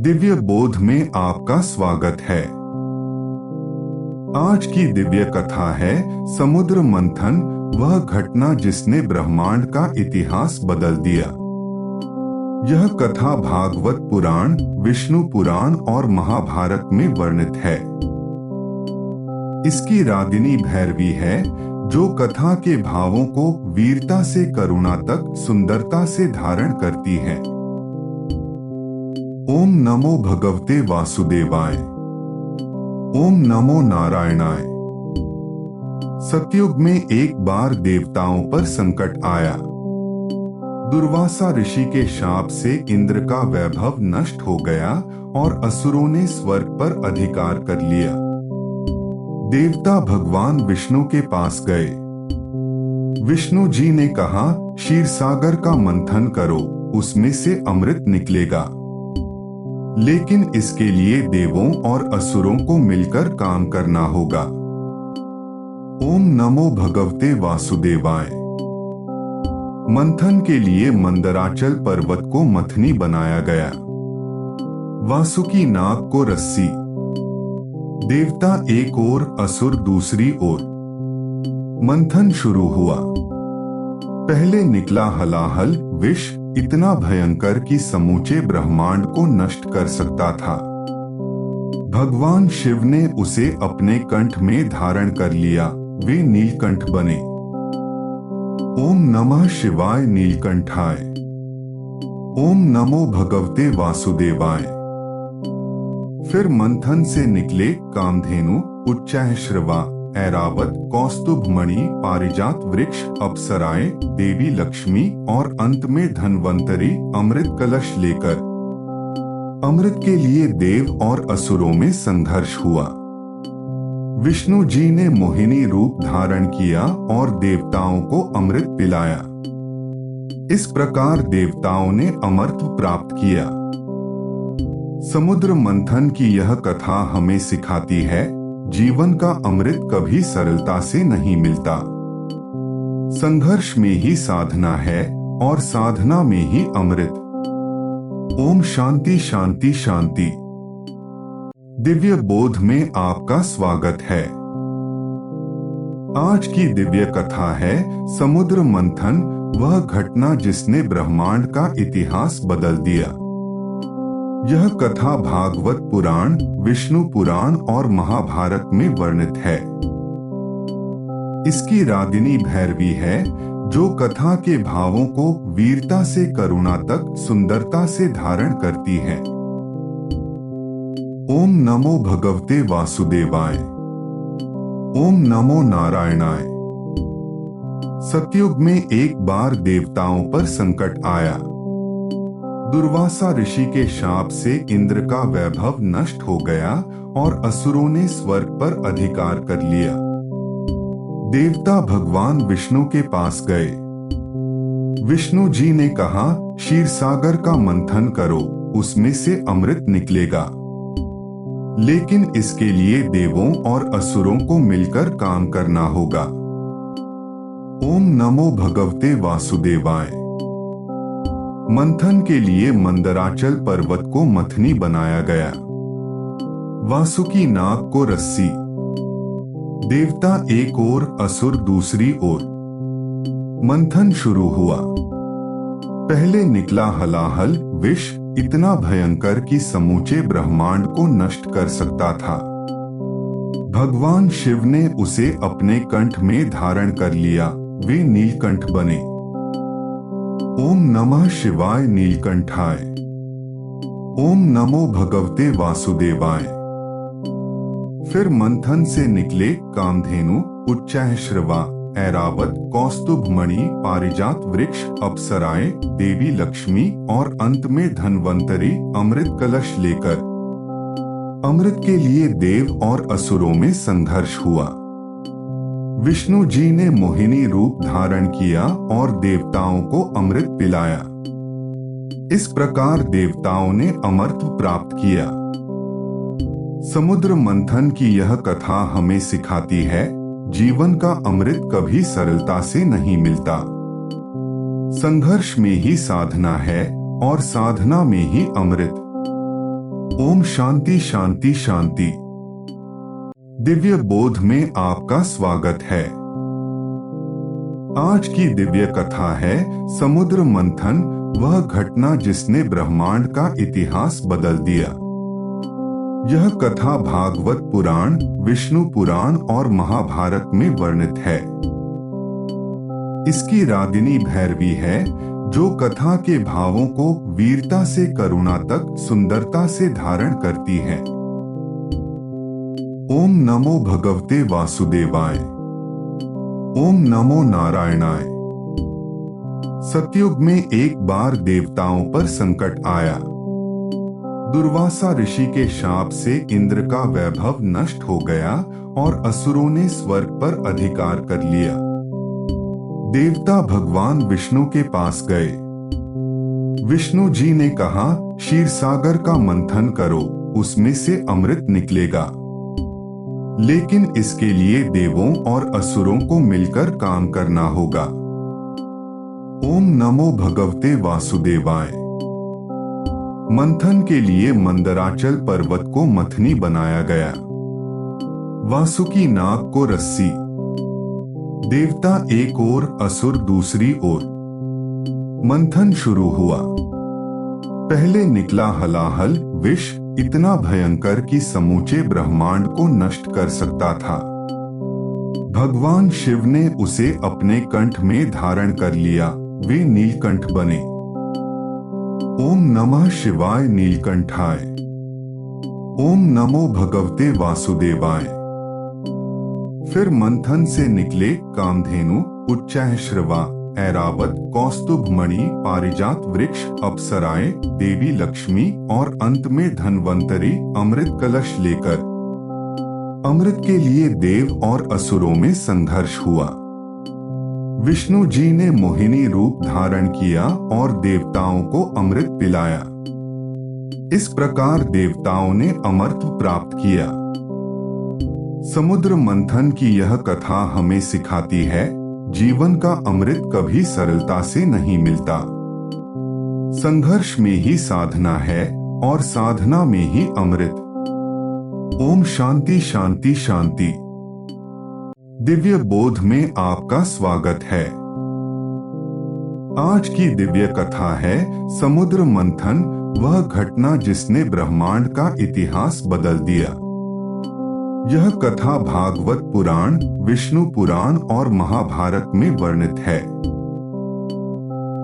दिव्य बोध में आपका स्वागत है। आज की दिव्य कथा है समुद्र मंथन, वह घटना जिसने ब्रह्मांड का इतिहास बदल दिया। यह कथा भागवत पुराण, विष्णु पुराण और महाभारत में वर्णित है। इसकी रागिनी भैरवी है, जो कथा के भावों को वीरता से करुणा तक सुंदरता से धारण करती है। ओम नमो भगवते वासुदेवाय। ओम नमो नारायणाय। सतयुग में एक बार देवताओं पर संकट आया। दुर्वासा ऋषि के शाप से इंद्र का वैभव नष्ट हो गया और असुरों ने स्वर्ग पर अधिकार कर लिया। देवता भगवान विष्णु के पास गए। विष्णु जी ने कहा, क्षीर सागर का मंथन करो, उसमें से अमृत निकलेगा। लेकिन इसके लिए देवों और असुरों को मिलकर काम करना होगा। ओम नमो भगवते वासुदेवाय। मंथन के लिए मंदराचल पर्वत को मथनी बनाया गया। वासुकी नाग को रस्सी। देवता एक ओर, असुर दूसरी ओर। मंथन शुरू हुआ। पहले निकला हलाहल विष, इतना भयंकर कि समूचे ब्रह्मांड को नष्ट कर सकता था। भगवान शिव ने उसे अपने कंठ में धारण कर लिया, वे नीलकंठ बने। ओम नमः शिवाय नीलकंठाय। ओम नमो भगवते वासुदेवाय। फिर मंथन से निकले कामधेनु, उच्चैःश्रवा, ऐरावत, कौस्तुभमणि, पारिजात वृक्ष, अप्सराएं, देवी लक्ष्मी और अंत में धन्वंतरी अमृत कलश लेकर। अमृत के लिए देव और असुरों में संघर्ष हुआ। विष्णु जी ने मोहिनी रूप धारण किया और देवताओं को अमृत पिलाया। इस प्रकार देवताओं ने अमरत्व प्राप्त किया। समुद्र मंथन की यह कथा हमें सिखाती है, जीवन का अमृत कभी सरलता से नहीं मिलता। संघर्ष में ही साधना है और साधना में ही अमृत। ओम शांति शांति शांति। दिव्य बोध में आपका स्वागत है। आज की दिव्य कथा है समुद्र मंथन, वह घटना जिसने ब्रह्मांड का इतिहास बदल दिया। यह कथा भागवत पुराण, विष्णु पुराण और महाभारत में वर्णित है। इसकी रागिनी भैरवी है, जो कथा के भावों को वीरता से करुणा तक सुंदरता से धारण करती है। ओम नमो भगवते वासुदेवाय। ओम नमो नारायणाय। सतयुग में एक बार देवताओं पर संकट आया। दुर्वासा ऋषि के शाप से इंद्र का वैभव नष्ट हो गया और असुरों ने स्वर्ग पर अधिकार कर लिया। देवता भगवान विष्णु के पास गए। विष्णु जी ने कहा, क्षीर सागर का मंथन करो, उसमें से अमृत निकलेगा। लेकिन इसके लिए देवों और असुरों को मिलकर काम करना होगा। ओम नमो भगवते वासुदेवाय। मंथन के लिए मंदराचल पर्वत को मथनी बनाया गया। वासुकी नाग को रस्सी। देवता एक ओर, असुर दूसरी ओर। मंथन शुरू हुआ। पहले निकला हलाहल विष, इतना भयंकर कि समूचे ब्रह्मांड को नष्ट कर सकता था। भगवान शिव ने उसे अपने कंठ में धारण कर लिया, वे नीलकंठ बने। ओम नमः शिवाय नीलकंठाय। ओम नमो भगवते वासुदेवाय। फिर मंथन से निकले कामधेनु, उच्चैःश्रवा, ऐरावत, कौस्तुभमणि, पारिजात वृक्ष, अप्सराएं, देवी लक्ष्मी और अंत में धन्वंतरी अमृत कलश लेकर। अमृत के लिए देव और असुरों में संघर्ष हुआ। विष्णु जी ने मोहिनी रूप धारण किया और देवताओं को अमृत पिलाया। इस प्रकार देवताओं ने अमरत्व प्राप्त किया। समुद्र मंथन की यह कथा हमें सिखाती है, जीवन का अमृत कभी सरलता से नहीं मिलता। संघर्ष में ही साधना है और साधना में ही अमृत। ओम शांति शांति शांति। दिव्य बोध में आपका स्वागत है। आज की दिव्य कथा है समुद्र मंथन, वह घटना जिसने ब्रह्मांड का इतिहास बदल दिया। यह कथा भागवत पुराण, विष्णु पुराण और महाभारत में वर्णित है। इसकी रागिनी भैरवी है, जो कथा के भावों को वीरता से करुणा तक सुंदरता से धारण करती है। ओम नमो भगवते वासुदेवाय। ओम नमो नारायणाय। सतयुग में एक बार देवताओं पर संकट आया। दुर्वासा ऋषि के शाप से इंद्र का वैभव नष्ट हो गया और असुरों ने स्वर्ग पर अधिकार कर लिया। देवता भगवान विष्णु के पास गए। विष्णु जी ने कहा, क्षीर सागर का मंथन करो, उसमें से अमृत निकलेगा। लेकिन इसके लिए देवों और असुरों को मिलकर काम करना होगा। ओम नमो भगवते वासुदेवाय। मंथन के लिए मंदराचल पर्वत को मथनी बनाया गया। वासुकी नाग को रस्सी। देवता एक ओर, असुर दूसरी ओर। मंथन शुरू हुआ। पहले निकला हलाहल, विष इतना भयंकर कि समूचे ब्रह्मांड को नष्ट कर सकता था। भगवान शिव ने उसे अपने कंठ में धारण कर लिया, वे नीलकंठ बने। ओम नमः शिवाय नीलकंठाय। ओम नमो भगवते वासुदेवाय। फिर मंथन से निकले कामधेनु, उच्चैःश्रवा, ऐरावत, कौस्तुभ मणि, पारिजात वृक्ष, अप्सराएं, देवी लक्ष्मी और अंत में धन्वंतरी अमृत कलश लेकर। अमृत के लिए देव और असुरों में संघर्ष हुआ। विष्णु जी ने मोहिनी रूप धारण किया और देवताओं को अमृत पिलाया। इस प्रकार देवताओं ने अमरत्व प्राप्त किया। समुद्र मंथन की यह कथा हमें सिखाती है, जीवन का अमृत कभी सरलता से नहीं मिलता। संघर्ष में ही साधना है और साधना में ही अमृत। ओम शांति शांति शांति। दिव्य बोध में आपका स्वागत है। आज की दिव्य कथा है समुद्र मंथन, वह घटना जिसने ब्रह्मांड का इतिहास बदल दिया। यह कथा भागवत पुराण, विष्णु पुराण और महाभारत में वर्णित है।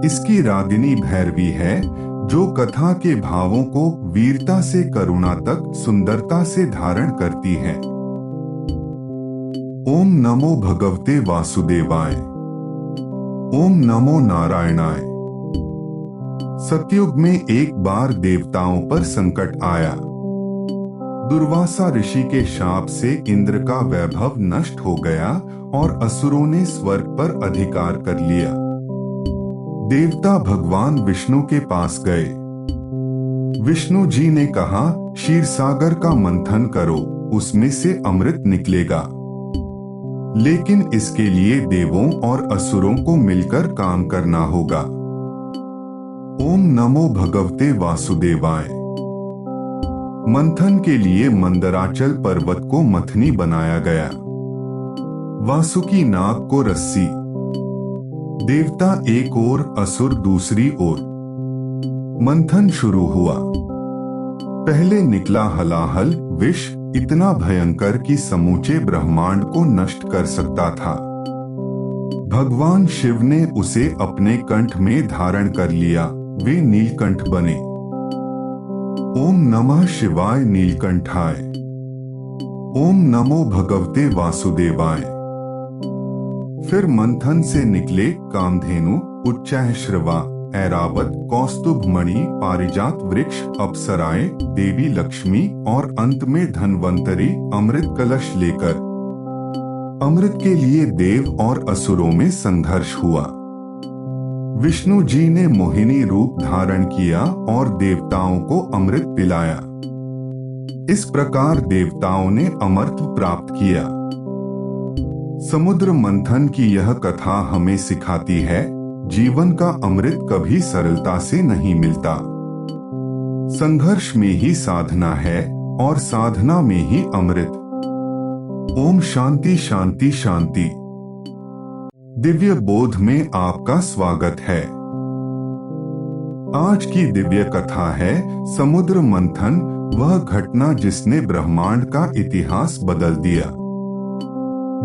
इसकी रागिनी भैरवी है, जो कथा के भावों को वीरता से करुणा तक सुंदरता से धारण करती है। ओम नमो भगवते वासुदेवाय। ओम नमो नारायणाय। सतयुग में एक बार देवताओं पर संकट आया। दुर्वासा ऋषि के शाप से इंद्र का वैभव नष्ट हो गया और असुरों ने स्वर्ग पर अधिकार कर लिया। देवता भगवान विष्णु के पास गए। विष्णु जी ने कहा, क्षीर सागर का मंथन करो, उसमें से अमृत निकलेगा। लेकिन इसके लिए देवों और असुरों को मिलकर काम करना होगा। ओम नमो भगवते वासुदेवाय। मंथन के लिए मंदराचल पर्वत को मथनी बनाया गया। वासुकी नाग को रस्सी। देवता एक ओर, असुर दूसरी ओर। मंथन शुरू हुआ। पहले निकला हलाहल, विष इतना भयंकर कि समूचे ब्रह्मांड को नष्ट कर सकता था। भगवान शिव ने उसे अपने कंठ में धारण कर लिया, वे नीलकंठ बने। ओम नमः शिवाय नीलकंठाय। ओम नमो भगवते वासुदेवाय। फिर मंथन से निकले कामधेनु, उच्चैःश्रवा, ऐरावत, कौस्तुभ मणि, पारिजात वृक्ष, अप्सराएं, देवी लक्ष्मी और अंत में धन्वंतरी अमृत कलश लेकर। अमृत के लिए देव और असुरों में संघर्ष हुआ। विष्णु जी ने मोहिनी रूप धारण किया और देवताओं को अमृत पिलाया। इस प्रकार देवताओं ने अमरत्व प्राप्त किया। समुद्र मंथन की यह कथा हमें सिखाती है, जीवन का अमृत कभी सरलता से नहीं मिलता। संघर्ष में ही साधना है और साधना में ही अमृत। ओम शांति शांति शांति। दिव्य बोध में आपका स्वागत है। आज की दिव्य कथा है समुद्र मंथन, वह घटना जिसने ब्रह्मांड का इतिहास बदल दिया।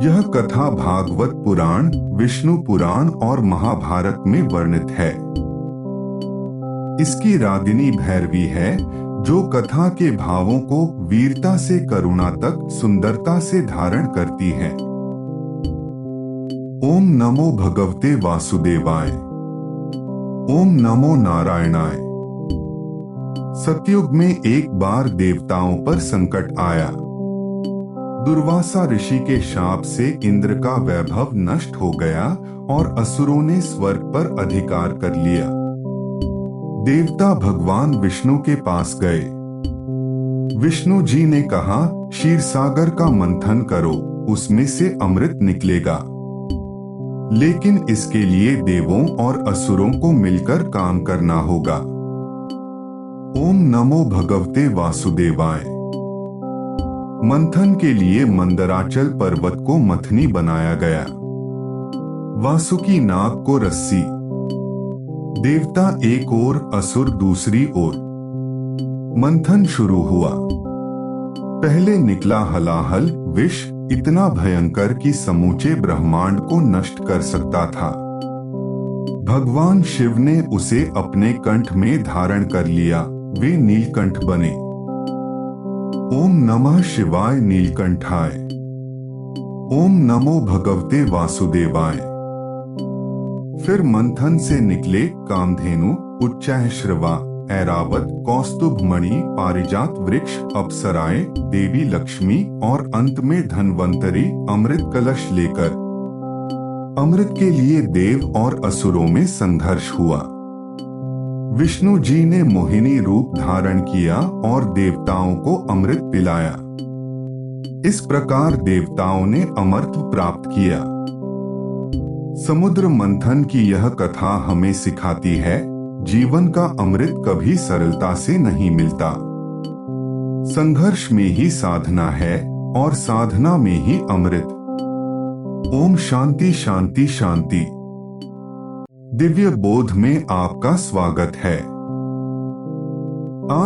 यह कथा भागवत पुराण, विष्णु पुराण और महाभारत में वर्णित है। इसकी रागिनी भैरवी है, जो कथा के भावों को वीरता से करुणा तक सुंदरता से धारण करती है। ओम नमो भगवते वासुदेवाय। ओम नमो नारायणाय। सतयुग में एक बार देवताओं पर संकट आया। दुर्वासा ऋषि के शाप से इंद्र का वैभव नष्ट हो गया और असुरों ने स्वर्ग पर अधिकार कर लिया। देवता भगवान विष्णु के पास गए। विष्णु जी ने कहा, क्षीर सागर का मंथन करो, उसमें से अमृत निकलेगा। लेकिन इसके लिए देवों और असुरों को मिलकर काम करना होगा। ओम नमो भगवते वासुदेवाय। मंथन के लिए मंदराचल पर्वत को मथनी बनाया गया। वासुकी नाग को रस्सी। देवता एक ओर, असुर दूसरी ओर। मंथन शुरू हुआ। पहले निकला हलाहल विष, इतना भयंकर कि समूचे ब्रह्मांड को नष्ट कर सकता था। भगवान शिव ने उसे अपने कंठ में धारण कर लिया, वे नीलकंठ बने। ओम नमः शिवाय नीलकंठाय। ओम नमो भगवते वासुदेवाय। फिर मंथन से निकले कामधेनु, उच्चैःश्रवा, ऐरावत, कौस्तुभमणि, पारिजात वृक्ष, अप्सराएं, देवी लक्ष्मी और अंत में धन्वंतरी अमृत कलश लेकर। अमृत के लिए देव और असुरों में संघर्ष हुआ। विष्णु जी ने मोहिनी रूप धारण किया और देवताओं को अमृत पिलाया। इस प्रकार देवताओं ने अमृत प्राप्त किया। समुद्र मंथन की यह कथा हमें सिखाती है, जीवन का अमृत कभी सरलता से नहीं मिलता। संघर्ष में ही साधना है और साधना में ही अमृत। ओम शांति शांति शांति। दिव्य बोध में आपका स्वागत है।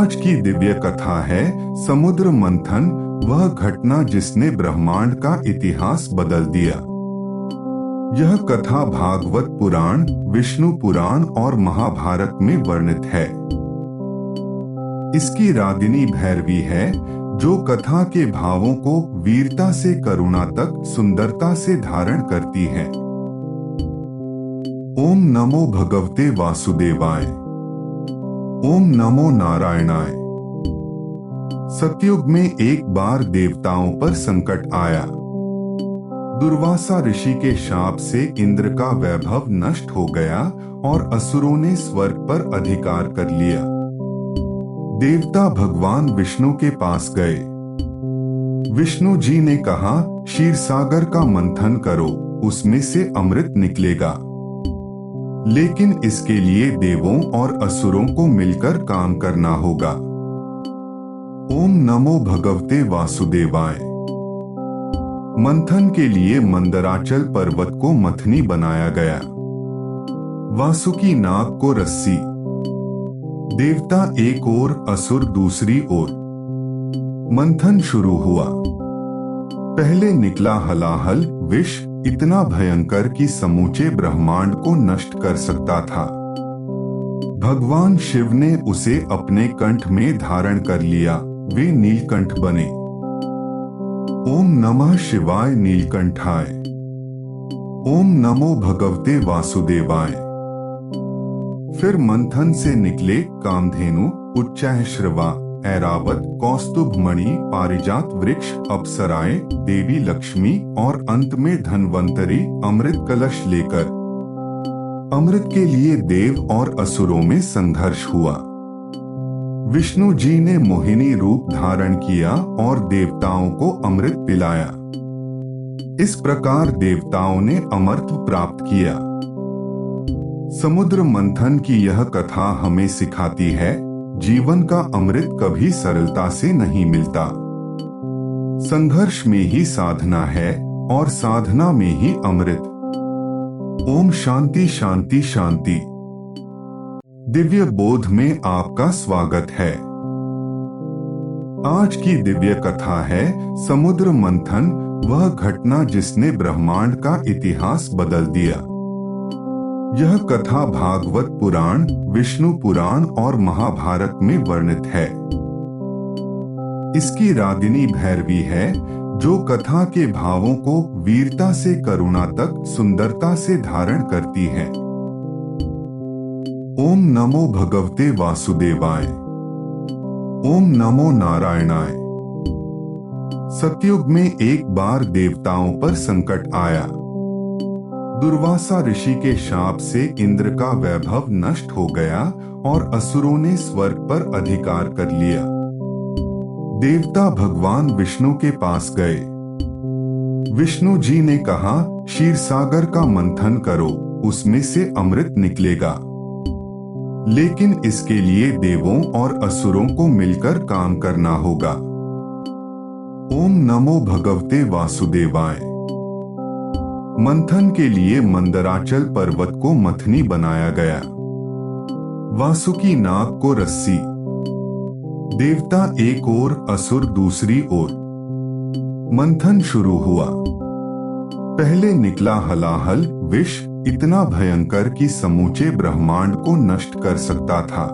आज की दिव्य कथा है समुद्र मंथन, वह घटना जिसने ब्रह्मांड का इतिहास बदल दिया। यह कथा भागवत पुराण, विष्णु पुराण और महाभारत में वर्णित है। इसकी रागिनी भैरवी है, जो कथा के भावों को वीरता से करुणा तक सुंदरता से धारण करती है। ओम नमो भगवते वासुदेवाय। ओम नमो नारायणाय। सतयुग में एक बार देवताओं पर संकट आया। दुर्वासा ऋषि के शाप से इंद्र का वैभव नष्ट हो गया और असुरों ने स्वर्ग पर अधिकार कर लिया। देवता भगवान विष्णु के पास गए। विष्णु जी ने कहा, क्षीर सागर का मंथन करो, उसमें से अमृत निकलेगा। लेकिन इसके लिए देवों और असुरों को मिलकर काम करना होगा। ओम नमो भगवते वासुदेवाय। मंथन के लिए मंदराचल पर्वत को मथनी बनाया गया। वासुकी नाग को रस्सी। देवता एक ओर, असुर दूसरी ओर। मंथन शुरू हुआ। पहले निकला हलाहल विष, इतना भयंकर कि समूचे ब्रह्मांड को नष्ट कर सकता था। भगवान शिव ने उसे अपने कंठ में धारण कर लिया, वे नीलकंठ बने। ओम नमः शिवाय नीलकंठाय। ओम नमो भगवते वासुदेवाय। फिर मंथन से निकले कामधेनु, उच्चैःश्रवा, ऐरावत, कौस्तुभमणि, पारिजात वृक्ष, अप्सराएं, देवी लक्ष्मी और अंत में धन्वंतरी अमृत कलश लेकर। अमृत के लिए देव और असुरों में संघर्ष हुआ। विष्णु जी ने मोहिनी रूप धारण किया और देवताओं को अमृत पिलाया। इस प्रकार देवताओं ने अमृत प्राप्त किया। समुद्र मंथन की यह कथा हमें सिखाती है, जीवन का अमृत कभी सरलता से नहीं मिलता। संघर्ष में ही साधना है और साधना में ही अमृत। ओम शांति शांति शांति। दिव्य बोध में आपका स्वागत है। आज की दिव्य कथा है समुद्र मंथन, वह घटना जिसने ब्रह्मांड का इतिहास बदल दिया। यह कथा भागवत पुराण, विष्णु पुराण और महाभारत में वर्णित है। इसकी रागिनी भैरवी है, जो कथा के भावों को वीरता से करुणा तक सुंदरता से धारण करती है। ओम नमो भगवते वासुदेवाय। ओम नमो नारायणाय। सतयुग में एक बार देवताओं पर संकट आया। दुर्वासा ऋषि के शाप से इंद्र का वैभव नष्ट हो गया और असुरों ने स्वर्ग पर अधिकार कर लिया। देवता भगवान विष्णु के पास गए। विष्णु जी ने कहा, क्षीरसागर का मंथन करो, उसमें से अमृत निकलेगा। लेकिन इसके लिए देवों और असुरों को मिलकर काम करना होगा। ओम नमो भगवते वासुदेवाय। मंथन के लिए मंदराचल पर्वत को मथनी बनाया गया। वासुकी नाग को रस्सी। देवता एक ओर, असुर दूसरी ओर। मंथन शुरू हुआ। पहले निकला हलाहल, विष इतना भयंकर कि समूचे ब्रह्मांड को नष्ट कर सकता था।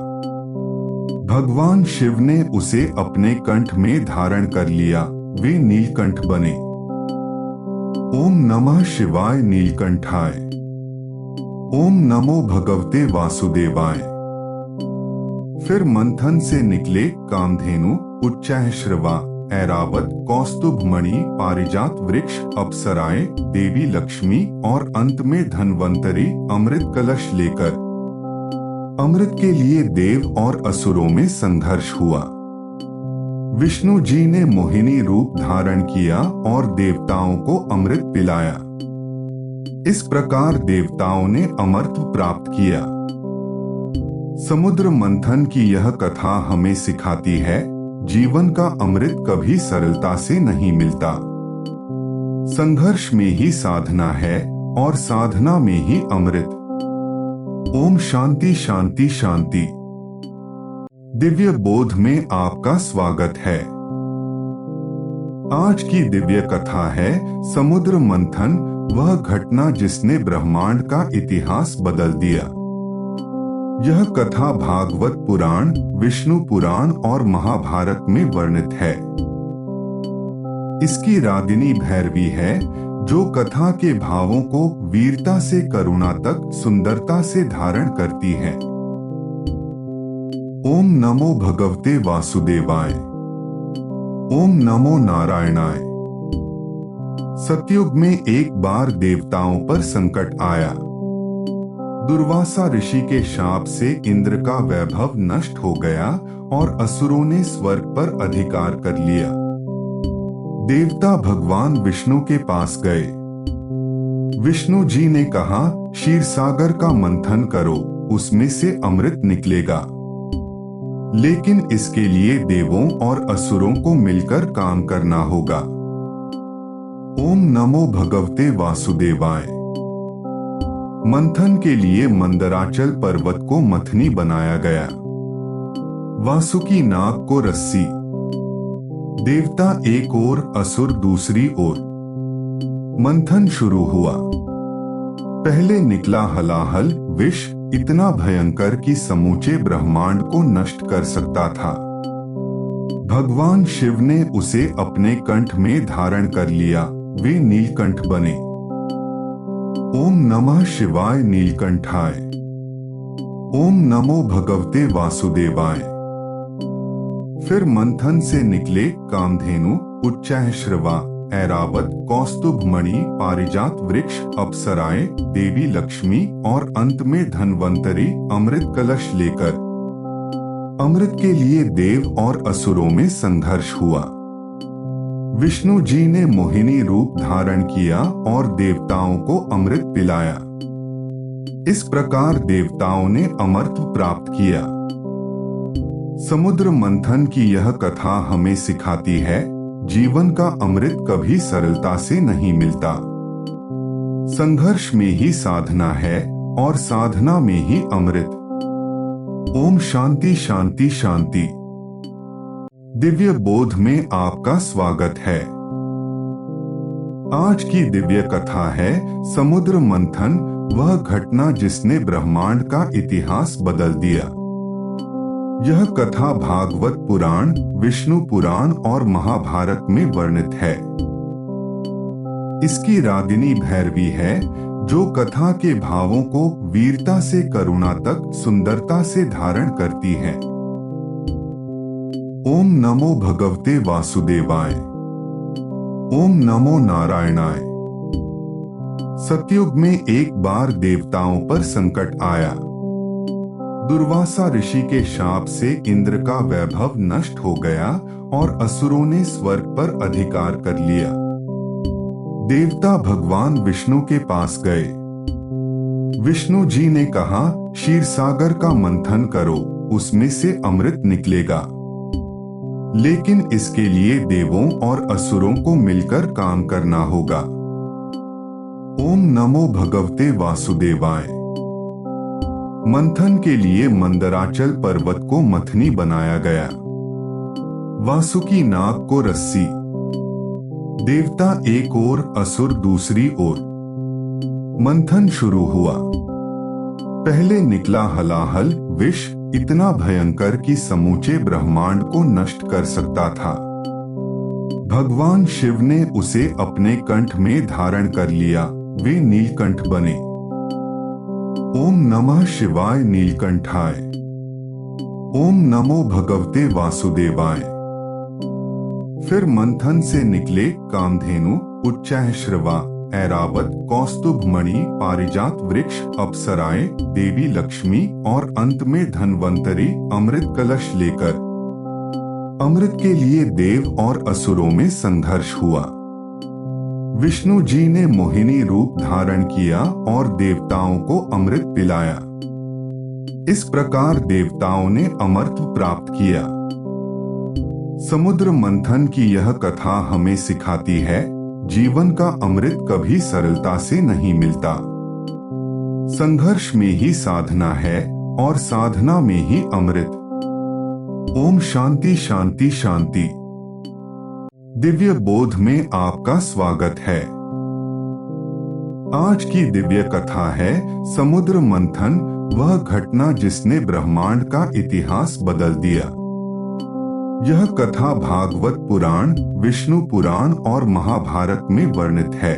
भगवान शिव ने उसे अपने कंठ में धारण कर लिया, वे नीलकंठ बने। ओम नमः शिवाय नीलकंठाय। ओम नमो भगवते वासुदेवाय। फिर मंथन से निकले कामधेनु, उच्चैःश्रवा, ऐरावत, कौस्तुभमणि, पारिजात वृक्ष, अप्सराएं, देवी लक्ष्मी और अंत में धन्वंतरी अमृत कलश लेकर। अमृत के लिए देव और असुरों में संघर्ष हुआ। विष्णु जी ने मोहिनी रूप धारण किया और देवताओं को अमृत पिलाया। इस प्रकार देवताओं ने अमरत्व प्राप्त किया। समुद्र मंथन की यह कथा हमें सिखाती है, जीवन का अमृत कभी सरलता से नहीं मिलता। संघर्ष में ही साधना है और साधना में ही अमृत। ओम शांति शांति शांति। दिव्य बोध में आपका स्वागत है। आज की दिव्य कथा है समुद्र मंथन, वह घटना जिसने ब्रह्मांड का इतिहास बदल दिया। यह कथा भागवत पुराण, विष्णु पुराण और महाभारत में वर्णित है। इसकी रागिनी भैरवी है, जो कथा के भावों को वीरता से करुणा तक सुंदरता से धारण करती है। ओम नमो भगवते वासुदेवाय। ओम नमो नारायणाय। सतयुग में एक बार देवताओं पर संकट आया। दुर्वासा ऋषि के शाप से इंद्र का वैभव नष्ट हो गया और असुरों ने स्वर्ग पर अधिकार कर लिया। देवता भगवान विष्णु के पास गए। विष्णु जी ने कहा, क्षीरसागर का मंथन करो, उसमें से अमृत निकलेगा। लेकिन इसके लिए देवों और असुरों को मिलकर काम करना होगा। ओम नमो भगवते वासुदेवाय। मंथन के लिए मंदराचल पर्वत को मथनी बनाया गया। वासुकी नाग को रस्सी। देवता एक ओर, असुर दूसरी ओर। मंथन शुरू हुआ। पहले निकला हलाहल, विष इतना भयंकर कि समूचे ब्रह्मांड को नष्ट कर सकता था। भगवान शिव ने उसे अपने कंठ में धारण कर लिया, वे नीलकंठ बने। ओम नमः शिवाय नीलकंठाय। ओम नमो भगवते वासुदेवाय। फिर मंथन से निकले कामधेनु, उच्चैःश्रवा, ऐरावत, कौस्तुभमणि, पारिजात वृक्ष, अप्सराएं, देवी लक्ष्मी और अंत में धन्वंतरी अमृत कलश लेकर। अमृत के लिए देव और असुरों में संघर्ष हुआ। विष्णु जी ने मोहिनी रूप धारण किया और देवताओं को अमृत पिलाया। इस प्रकार देवताओं ने अमरत्व प्राप्त किया। समुद्र मंथन की यह कथा हमें सिखाती है, जीवन का अमृत कभी सरलता से नहीं मिलता। संघर्ष में ही साधना है और साधना में ही अमृत। ओम शांति शांति शांति। दिव्य बोध में आपका स्वागत है। आज की दिव्य कथा है समुद्र मंथन, वह घटना जिसने ब्रह्मांड का इतिहास बदल दिया। यह कथा भागवत पुराण, विष्णु पुराण और महाभारत में वर्णित है। इसकी रागिनी भैरवी है, जो कथा के भावों को वीरता से करुणा तक सुंदरता से धारण करती है। ओम नमो भगवते वासुदेवाय। ओम नमो नारायणाय। सतयुग में एक बार देवताओं पर संकट आया। दुर्वासा ऋषि के शाप से इंद्र का वैभव नष्ट हो गया और असुरों ने स्वर्ग पर अधिकार कर लिया। देवता भगवान विष्णु के पास गए। विष्णु जी ने कहा, क्षीरसागर का मंथन करो, उसमें से अमृत निकलेगा। लेकिन इसके लिए देवों और असुरों को मिलकर काम करना होगा। ओम नमो भगवते वासुदेवाय। मंथन के लिए मंदराचल पर्वत को मथनी बनाया गया। वासुकी नाग को रस्सी। देवता एक ओर, असुर दूसरी ओर। मंथन शुरू हुआ। पहले निकला हलाहल, विष इतना भयंकर कि समूचे ब्रह्मांड को नष्ट कर सकता था। भगवान शिव ने उसे अपने कंठ में धारण कर लिया, वे नीलकंठ बने। ओम नमः शिवाय नीलकंठाय। ओम नमो भगवते वासुदेवाय। फिर मंथन से निकले कामधेनु, उच्चैःश्रवा, ऐरावत, कौस्तुभमणि, पारिजात वृक्ष, अप्सराएं, देवी लक्ष्मी और अंत में धन्वंतरी अमृत कलश लेकर। अमृत के लिए देव और असुरों में संघर्ष हुआ। विष्णु जी ने मोहिनी रूप धारण किया और देवताओं को अमृत पिलाया। इस प्रकार देवताओं ने अमरत्व प्राप्त किया। समुद्र मंथन की यह कथा हमें सिखाती है, जीवन का अमृत कभी सरलता से नहीं मिलता। संघर्ष में ही साधना है और साधना में ही अमृत। ओम शांति शांति शांति। दिव्य बोध में आपका स्वागत है। आज की दिव्य कथा है समुद्र मंथन, वह घटना जिसने ब्रह्मांड का इतिहास बदल दिया। यह कथा भागवत पुराण, विष्णु पुराण और महाभारत में वर्णित है।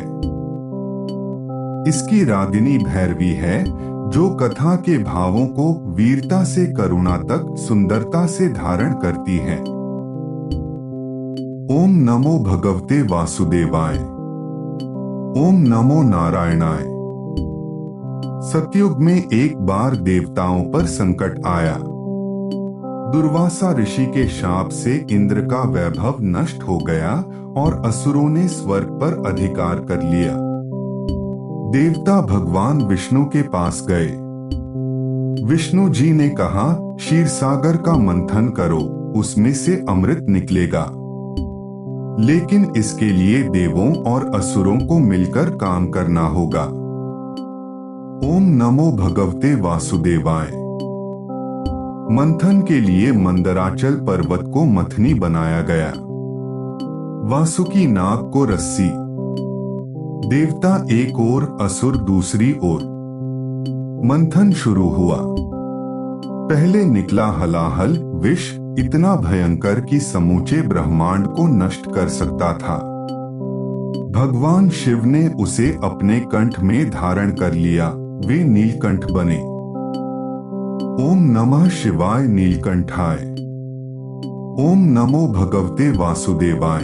इसकी रागिनी भैरवी है, जो कथा के भावों को वीरता से करुणा तक सुंदरता से धारण करती है। ओम नमो भगवते वासुदेवाय। ओम नमो नारायणाय। सतयुग में एक बार देवताओं पर संकट आया। दुर्वासा ऋषि के शाप से इंद्र का वैभव नष्ट हो गया और असुरों ने स्वर्ग पर अधिकार कर लिया। देवता भगवान विष्णु के पास गए। विष्णु जी ने कहा, क्षीरसागर का मंथन करो, उसमें से अमृत निकलेगा। लेकिन इसके लिए देवों और असुरों को मिलकर काम करना होगा। ओम नमो भगवते वासुदेवाय। मंथन के लिए मंदराचल पर्वत को मथनी बनाया गया। वासुकी नाग को रस्सी। देवता एक ओर, असुर दूसरी ओर। मंथन शुरू हुआ। पहले निकला हलाहल, विष इतना भयंकर कि समूचे ब्रह्मांड को नष्ट कर सकता था। भगवान शिव ने उसे अपने कंठ में धारण कर लिया, वे नीलकंठ बने। ओम नमः शिवाय नीलकंठाय। ओम नमो भगवते वासुदेवाय।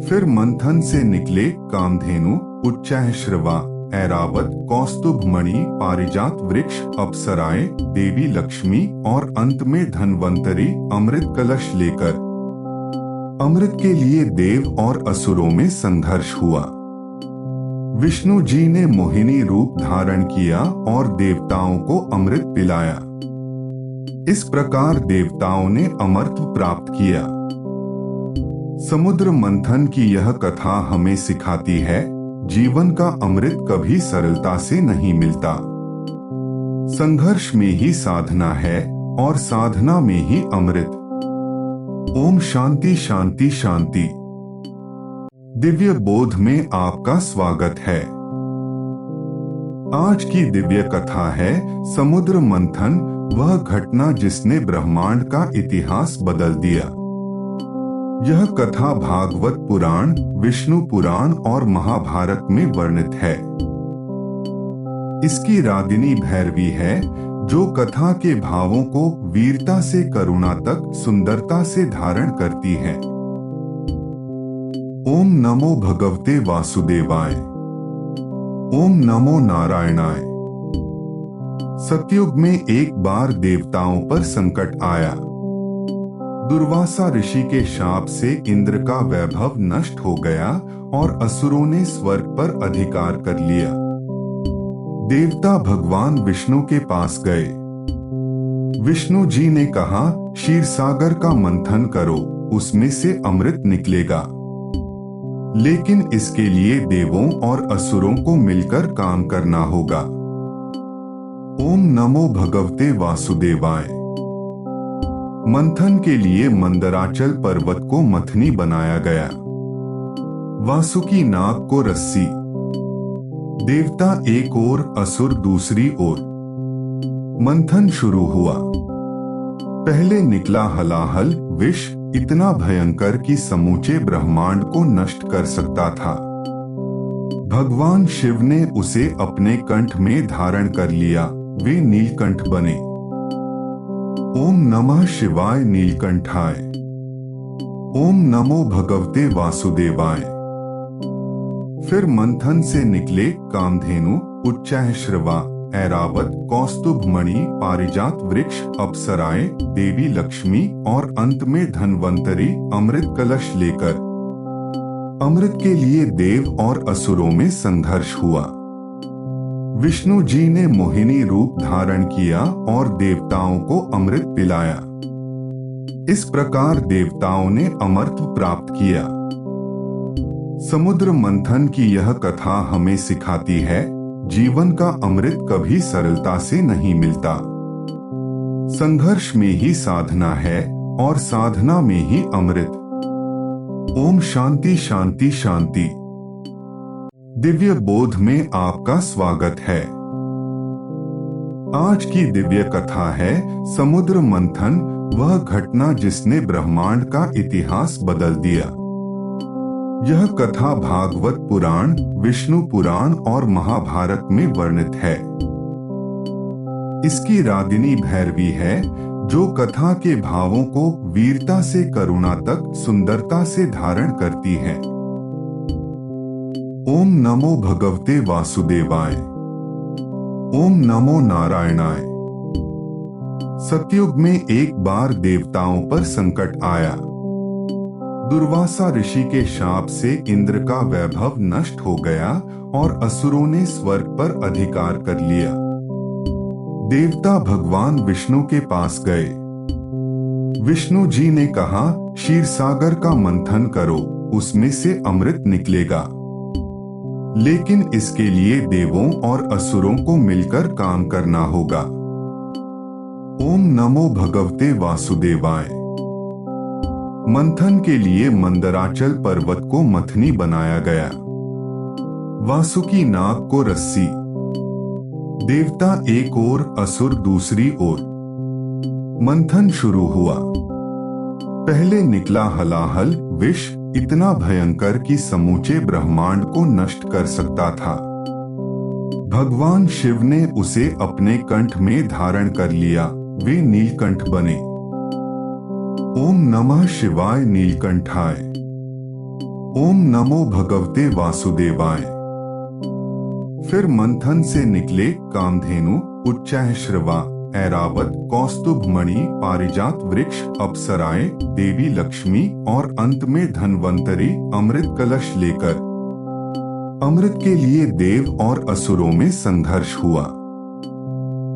फिर मंथन से निकले कामधेनु, उच्चैःश्रवा, ऐरावत, कौस्तुभमणि, पारिजात वृक्ष, अप्सराएं, देवी लक्ष्मी और अंत में धन्वंतरी अमृत कलश लेकर। अमृत के लिए देव और असुरों में संघर्ष हुआ। विष्णु जी ने मोहिनी रूप धारण किया और देवताओं को अमृत पिलाया। इस प्रकार देवताओं ने अमरत्व प्राप्त किया। समुद्र मंथन की यह कथा हमें सिखाती है, जीवन का अमृत कभी सरलता से नहीं मिलता। संघर्ष में ही साधना है और साधना में ही अमृत। ओम शांति शांति शांति। दिव्य बोध में आपका स्वागत है। आज की दिव्य कथा है समुद्र मंथन, वह घटना जिसने ब्रह्मांड का इतिहास बदल दिया। यह कथा भागवत पुराण, विष्णु पुराण और महाभारत में वर्णित है। इसकी रागिनी भैरवी है, जो कथा के भावों को वीरता से करुणा तक सुंदरता से धारण करती है। ओम नमो भगवते वासुदेवाय। ओम नमो नारायणाय। सतयुग में एक बार देवताओं पर संकट आया। दुर्वासा ऋषि के शाप से इंद्र का वैभव नष्ट हो गया और असुरों ने स्वर्ग पर अधिकार कर लिया। देवता भगवान विष्णु के पास गए। विष्णु जी ने कहा, क्षीरसागर का मंथन करो, उसमें से अमृत निकलेगा। लेकिन इसके लिए देवों और असुरों को मिलकर काम करना होगा। ओम नमो भगवते वासुदेवाय। मंथन के लिए मंदराचल पर्वत को मथनी बनाया गया। वासुकी नाग को रस्सी। देवता एक ओर, असुर दूसरी ओर। मंथन शुरू हुआ। पहले निकला हलाहल विष, इतना भयंकर कि समूचे ब्रह्मांड को नष्ट कर सकता था। भगवान शिव ने उसे अपने कंठ में धारण कर लिया, वे नीलकंठ बने। ओम नमः शिवाय नीलकंठाय। ओम नमो भगवते वासुदेवाय। फिर मंथन से निकले कामधेनु, उच्चैःश्रवा, ऐरावत, कौस्तुभमणि, पारिजात वृक्ष, अप्सराएं, देवी लक्ष्मी और अंत में धन्वंतरी अमृत कलश लेकर। अमृत के लिए देव और असुरों में संघर्ष हुआ। विष्णु जी ने मोहिनी रूप धारण किया और देवताओं को अमृत पिलाया। इस प्रकार देवताओं ने अमरत्व प्राप्त किया। समुद्र मंथन की यह कथा हमें सिखाती है, जीवन का अमृत कभी सरलता से नहीं मिलता। संघर्ष में ही साधना है और साधना में ही अमृत। ओम शांति शांति शांति। दिव्य बोध में आपका स्वागत है। आज की दिव्य कथा है समुद्र मंथन, वह घटना जिसने ब्रह्मांड का इतिहास बदल दिया। यह कथा भागवत पुराण, विष्णु पुराण और महाभारत में वर्णित है। इसकी रागिनी भैरवी है, जो कथा के भावों को वीरता से करुणा तक सुंदरता से धारण करती है। ओम नमो भगवते वासुदेवाय। ओम नमो नारायणाय। सतयुग में एक बार देवताओं पर संकट आया। दुर्वासा ऋषि के शाप से इंद्र का वैभव नष्ट हो गया और असुरों ने स्वर्ग पर अधिकार कर लिया। देवता भगवान विष्णु के पास गए। विष्णु जी ने कहा, क्षीरसागर का मंथन करो, उसमें से अमृत निकलेगा। लेकिन इसके लिए देवों और असुरों को मिलकर काम करना होगा। ओम नमो भगवते वासुदेवाय। मंथन के लिए मंदराचल पर्वत को मथनी बनाया गया। वासुकी नाग को रस्सी। देवता एक ओर, असुर दूसरी ओर। मंथन शुरू हुआ। पहले निकला हलाहल विष, इतना भयंकर कि समूचे ब्रह्मांड को नष्ट कर सकता था। भगवान शिव ने उसे अपने कंठ में धारण कर लिया, वे नीलकंठ बने। ओम नमः शिवाय नीलकंठाय। ओम नमो भगवते वासुदेवाय। फिर मंथन से निकले कामधेनु, उच्चैःश्रवा, ऐरावत, कौस्तुभमणि, पारिजात वृक्ष, अप्सराएं, देवी लक्ष्मी और अंत में धन्वंतरी अमृत कलश लेकर। अमृत के लिए देव और असुरों में संघर्ष हुआ।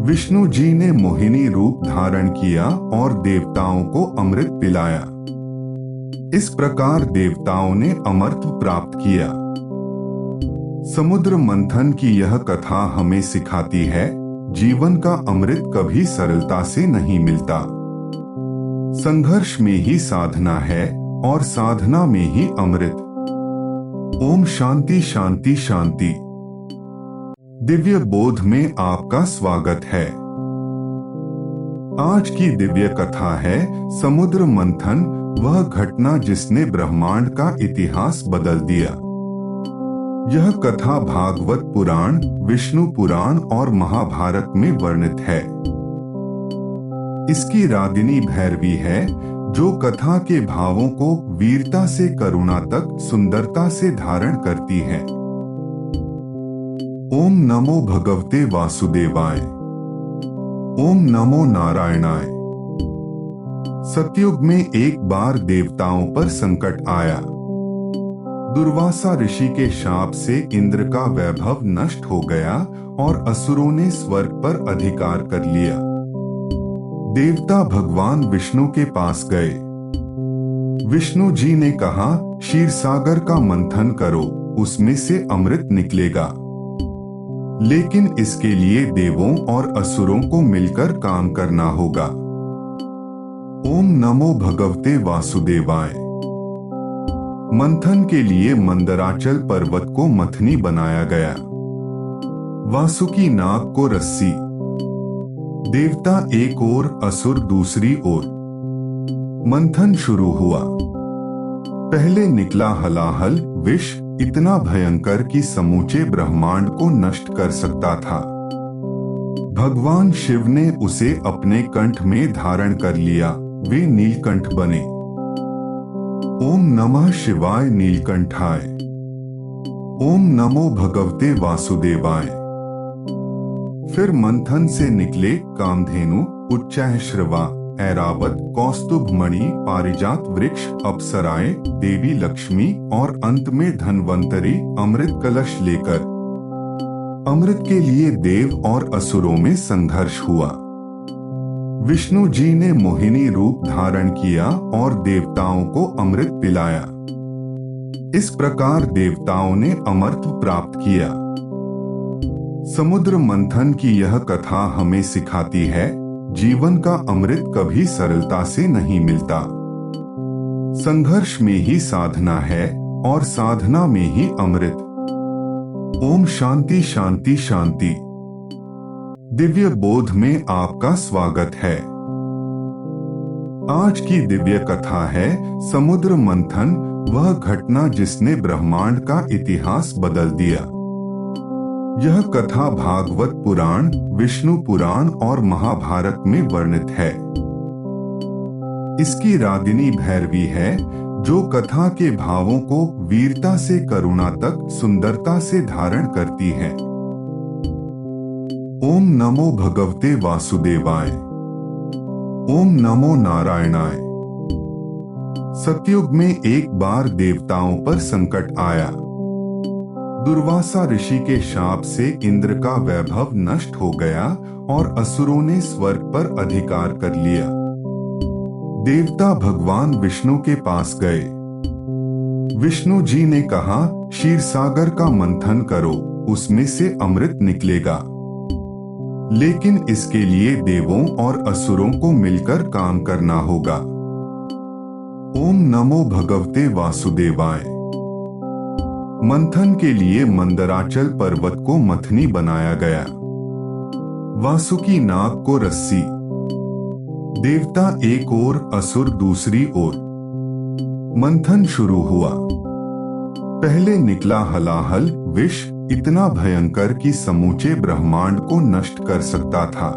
विष्णु जी ने मोहिनी रूप धारण किया और देवताओं को अमृत पिलाया। इस प्रकार देवताओं ने अमृत प्राप्त किया। समुद्र मंथन की यह कथा हमें सिखाती है, जीवन का अमृत कभी सरलता से नहीं मिलता। संघर्ष में ही साधना है और साधना में ही अमृत। ओम शांति शांति शांति। दिव्य बोध में आपका स्वागत है। आज की दिव्य कथा है समुद्र मंथन, वह घटना जिसने ब्रह्मांड का इतिहास बदल दिया। यह कथा भागवत पुराण, विष्णु पुराण और महाभारत में वर्णित है। इसकी रागिनी भैरवी है, जो कथा के भावों को वीरता से करुणा तक सुंदरता से धारण करती है। ओम नमो भगवते वासुदेवाय। ओम नमो नारायणाय। सतयुग में एक बार देवताओं पर संकट आया। दुर्वासा ऋषि के शाप से इंद्र का वैभव नष्ट हो गया और असुरों ने स्वर्ग पर अधिकार कर लिया। देवता भगवान विष्णु के पास गए। विष्णु जी ने कहा, क्षीर सागर का मंथन करो, उसमें से अमृत निकलेगा। लेकिन इसके लिए देवों और असुरों को मिलकर काम करना होगा। ओम नमो भगवते वासुदेवाय। मंथन के लिए मंदराचल पर्वत को मथनी बनाया गया। वासुकी नाग को रस्सी। देवता एक ओर, असुर दूसरी ओर। मंथन शुरू हुआ। पहले निकला हलाहल, विष इतना भयंकर कि समूचे ब्रह्मांड को नष्ट कर सकता था। भगवान शिव ने उसे अपने कंठ में धारण कर लिया, वे नीलकंठ बने। ओम नमः शिवाय नीलकंठाय। ओम नमो भगवते वासुदेवाय। फिर मंथन से निकले कामधेनु, उच्चैःश्रवा, ऐरावत, कौस्तुभमणि, पारिजात वृक्ष, अप्सराएं, देवी लक्ष्मी और अंत में धन्वंतरी अमृत कलश लेकर। अमृत के लिए देव और असुरों में संघर्ष हुआ। विष्णु जी ने मोहिनी रूप धारण किया और देवताओं को अमृत पिलाया। इस प्रकार देवताओं ने अमृत प्राप्त किया। समुद्र मंथन की यह कथा हमें सिखाती है, जीवन का अमृत कभी सरलता से नहीं मिलता। संघर्ष में ही साधना है और साधना में ही अमृत। ओम शांति शांति शांति। दिव्य बोध में आपका स्वागत है। आज की दिव्य कथा है समुद्र मंथन, वह घटना जिसने ब्रह्मांड का इतिहास बदल दिया। यह कथा भागवत पुराण, विष्णु पुराण और महाभारत में वर्णित है। इसकी रागिनी भैरवी है, जो कथा के भावों को वीरता से करुणा तक सुंदरता से धारण करती है। ओम नमो भगवते वासुदेवाय। ओम नमो नारायणाय। सतयुग में एक बार देवताओं पर संकट आया। दुर्वासा ऋषि के शाप से इंद्र का वैभव नष्ट हो गया और असुरों ने स्वर्ग पर अधिकार कर लिया। देवता भगवान विष्णु के पास गए। विष्णु जी ने कहा, क्षीर सागर का मंथन करो, उसमें से अमृत निकलेगा। लेकिन इसके लिए देवों और असुरों को मिलकर काम करना होगा। ओम नमो भगवते वासुदेवाय। मंथन के लिए मंदराचल पर्वत को मथनी बनाया गया। वासुकी नाग को रस्सी। देवता एक ओर, असुर दूसरी ओर। मंथन शुरू हुआ। पहले निकला हलाहल, विष इतना भयंकर कि समूचे ब्रह्मांड को नष्ट कर सकता था।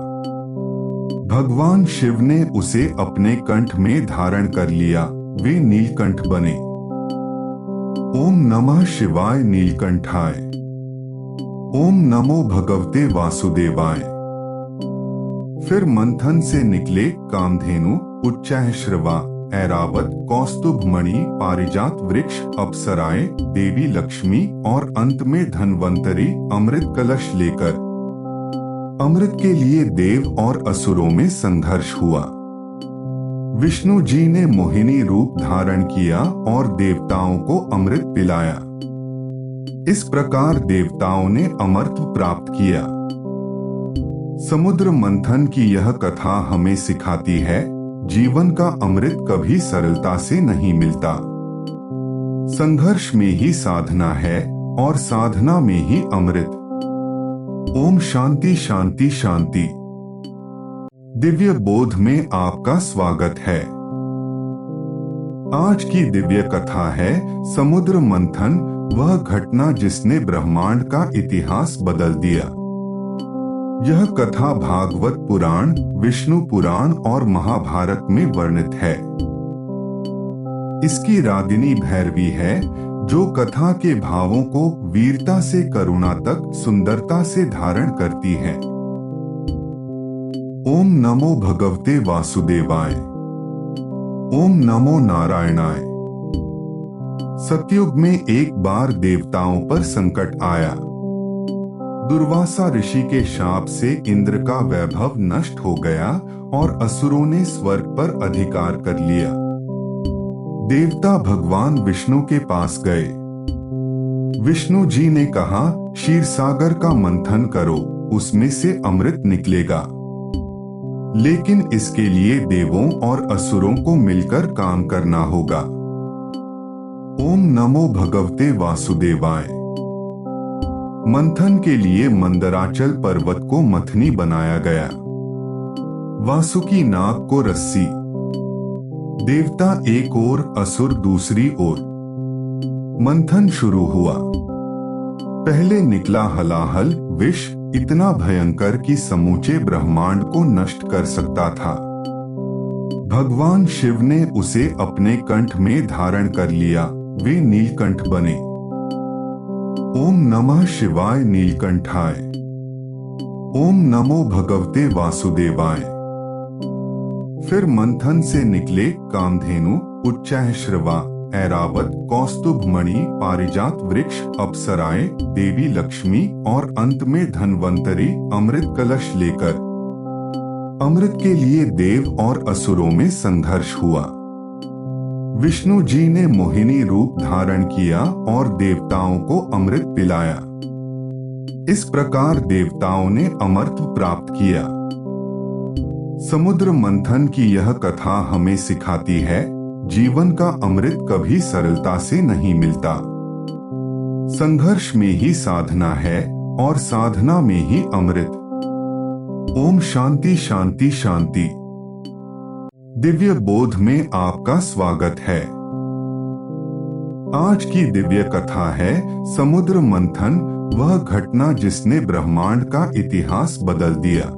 भगवान शिव ने उसे अपने कंठ में धारण कर लिया, वे नीलकंठ बने। ओम नमः शिवाय नीलकंठाय। ओम नमो भगवते वासुदेवाय। फिर मंथन से निकले कामधेनु, उच्चैःश्रवा, ऐरावत, कौस्तुभमणि, पारिजात वृक्ष, अप्सराएं, देवी लक्ष्मी और अंत में धन्वंतरी अमृत कलश लेकर। अमृत के लिए देव और असुरों में संघर्ष हुआ। विष्णु जी ने मोहिनी रूप धारण किया और देवताओं को अमृत पिलाया। इस प्रकार देवताओं ने अमरत्व प्राप्त किया। समुद्र मंथन की यह कथा हमें सिखाती है, जीवन का अमृत कभी सरलता से नहीं मिलता। संघर्ष में ही साधना है और साधना में ही अमृत। ओम शांति शांति शांति। दिव्य बोध में आपका स्वागत है। आज की दिव्य कथा है समुद्र मंथन, वह घटना जिसने ब्रह्मांड का इतिहास बदल दिया। यह कथा भागवत पुराण, विष्णु पुराण और महाभारत में वर्णित है। इसकी रागिनी भैरवी है, जो कथा के भावों को वीरता से करुणा तक सुंदरता से धारण करती है। ओम नमो भगवते वासुदेवाय। ओम नमो नारायणाय। सतयुग में एक बार देवताओं पर संकट आया। दुर्वासा ऋषि के शाप से इंद्र का वैभव नष्ट हो गया और असुरों ने स्वर्ग पर अधिकार कर लिया। देवता भगवान विष्णु के पास गए। विष्णु जी ने कहा, क्षीर सागर का मंथन करो, उसमें से अमृत निकलेगा। लेकिन इसके लिए देवों और असुरों को मिलकर काम करना होगा। ओम नमो भगवते वासुदेवाय। मंथन के लिए मंदराचल पर्वत को मथनी बनाया गया। वासुकी नाग को रस्सी। देवता एक ओर, असुर दूसरी ओर। मंथन शुरू हुआ। पहले निकला हलाहल विष, इतना भयंकर कि समूचे ब्रह्मांड को नष्ट कर सकता था। भगवान शिव ने उसे अपने कंठ में धारण कर लिया, वे नीलकंठ बने। ओम नमः शिवाय नीलकंठाय। ओम नमो भगवते वासुदेवाय। फिर मंथन से निकले कामधेनु, उच्चैःश्रवा, ऐरावत, कौस्तुभ मणि, पारिजात वृक्ष, अप्सराएं, देवी लक्ष्मी और अंत में धन्वंतरी अमृत कलश लेकर। अमृत के लिए देव और असुरों में संघर्ष हुआ। विष्णु जी ने मोहिनी रूप धारण किया और देवताओं को अमृत पिलाया। इस प्रकार देवताओं ने अमरत्व प्राप्त किया। समुद्र मंथन की यह कथा हमें सिखाती है, जीवन का अमृत कभी सरलता से नहीं मिलता। संघर्ष में ही साधना है और साधना में ही अमृत। ओम शांति शांति शांति। दिव्य बोध में आपका स्वागत है। आज की दिव्य कथा है समुद्र मंथन, वह घटना जिसने ब्रह्मांड का इतिहास बदल दिया।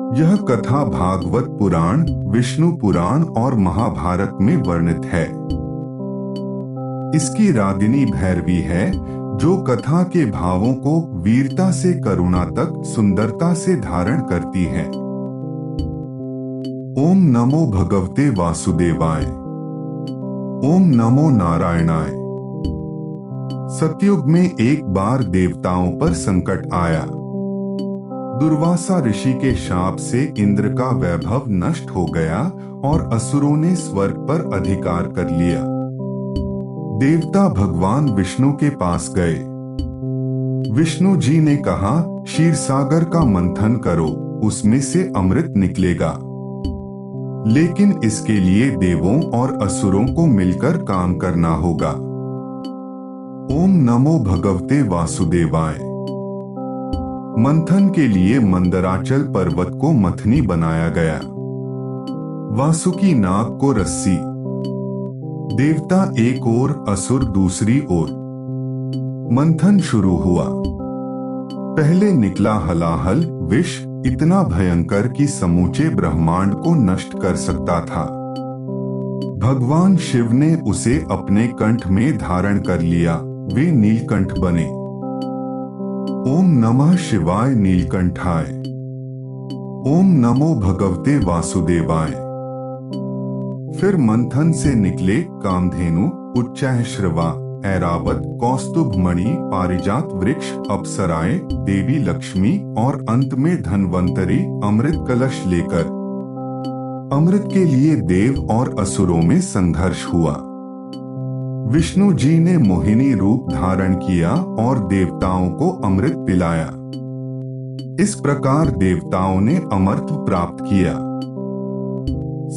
यह कथा भागवत पुराण, विष्णु पुराण और महाभारत में वर्णित है। इसकी रागिनी भैरवी है, जो कथा के भावों को वीरता से करुणा तक सुंदरता से धारण करती है। ओम नमो भगवते वासुदेवाय। ओम नमो नारायणाय। सतयुग में एक बार देवताओं पर संकट आया। दुर्वासा ऋषि के शाप से इंद्र का वैभव नष्ट हो गया और असुरों ने स्वर्ग पर अधिकार कर लिया। देवता भगवान विष्णु के पास गए। विष्णु जी ने कहा, क्षीर सागर का मंथन करो, उसमें से अमृत निकलेगा। लेकिन इसके लिए देवों और असुरों को मिलकर काम करना होगा। ओम नमो भगवते वासुदेवाय। मंथन के लिए मंदराचल पर्वत को मथनी बनाया गया। वासुकी नाग को रस्सी। देवता एक ओर, असुर दूसरी ओर। मंथन शुरू हुआ। पहले निकला हलाहल विष, इतना भयंकर कि समूचे ब्रह्मांड को नष्ट कर सकता था। भगवान शिव ने उसे अपने कंठ में धारण कर लिया, वे नीलकंठ बने। ओम नमः शिवाय नीलकंठाय। ओम नमो भगवते वासुदेवाय। फिर मंथन से निकले कामधेनु, उच्चैःश्रवा, ऐरावत, कौस्तुभ मणि, पारिजात वृक्ष, अप्सराएं, देवी लक्ष्मी और अंत में धन्वंतरी अमृत कलश लेकर। अमृत के लिए देव और असुरों में संघर्ष हुआ। विष्णु जी ने मोहिनी रूप धारण किया और देवताओं को अमृत पिलाया। इस प्रकार देवताओं ने अमरत्व प्राप्त किया।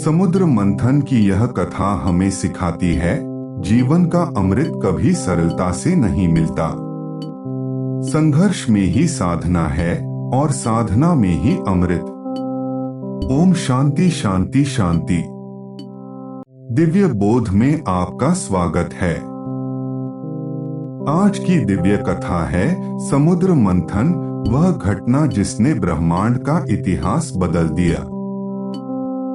समुद्र मंथन की यह कथा हमें सिखाती है, जीवन का अमृत कभी सरलता से नहीं मिलता। संघर्ष में ही साधना है और साधना में ही अमृत। ओम शांति शांति शांति। दिव्य बोध में आपका स्वागत है। आज की दिव्य कथा है समुद्र मंथन, वह घटना जिसने ब्रह्मांड का इतिहास बदल दिया।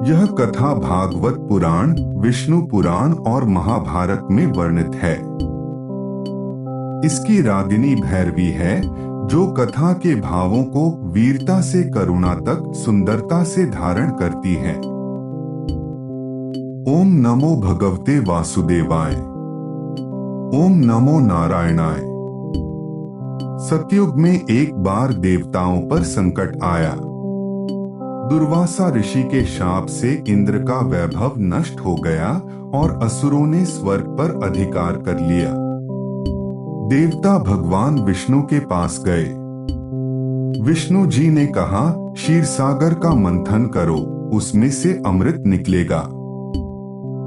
यह कथा भागवत पुराण, विष्णु पुराण और महाभारत में वर्णित है। इसकी रागिनी भैरवी है, जो कथा के भावों को वीरता से करुणा तक सुंदरता से धारण करती है। ओम नमो भगवते वासुदेवाय। ओम नमो नारायणाय। सतयुग में एक बार देवताओं पर संकट आया। दुर्वासा ऋषि के शाप से इंद्र का वैभव नष्ट हो गया और असुरों ने स्वर्ग पर अधिकार कर लिया। देवता भगवान विष्णु के पास गए। विष्णु जी ने कहा, क्षीरसागर का मंथन करो, उसमें से अमृत निकलेगा।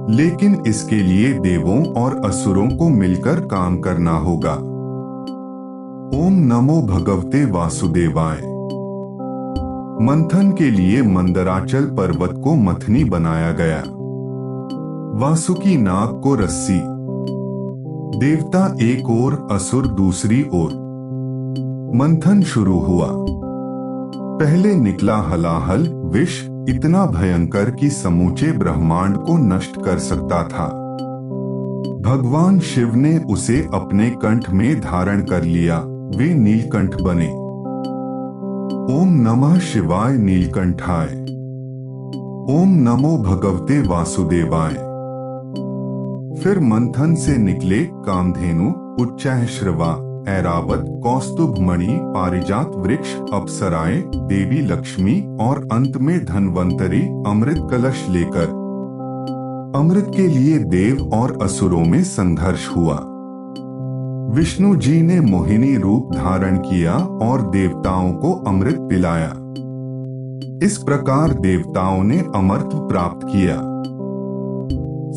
लेकिन इसके लिए देवों और असुरों को मिलकर काम करना होगा। ओम नमो भगवते वासुदेवाय। मंथन के लिए मंदराचल पर्वत को मथनी बनाया गया। वासुकी नाग को रस्सी। देवता एक ओर, असुर दूसरी ओर। मंथन शुरू हुआ। पहले निकला हलाहल, विष इतना भयंकर कि समूचे ब्रह्मांड को नष्ट कर सकता था। भगवान शिव ने उसे अपने कंठ में धारण कर लिया, वे नीलकंठ बने। ओम नमः शिवाय नीलकंठाय। ओम नमो भगवते वासुदेवाय। फिर मंथन से निकले कामधेनु, उच्चैःश्रवा, ऐरावत, कौस्तुभ मणि, पारिजात वृक्ष, अप्सराएं, देवी लक्ष्मी और अंत में धन्वंतरी अमृत कलश लेकर। अमृत के लिए देव और असुरों में संघर्ष हुआ। विष्णु जी ने मोहिनी रूप धारण किया और देवताओं को अमृत पिलाया। इस प्रकार देवताओं ने अमरत्व प्राप्त किया।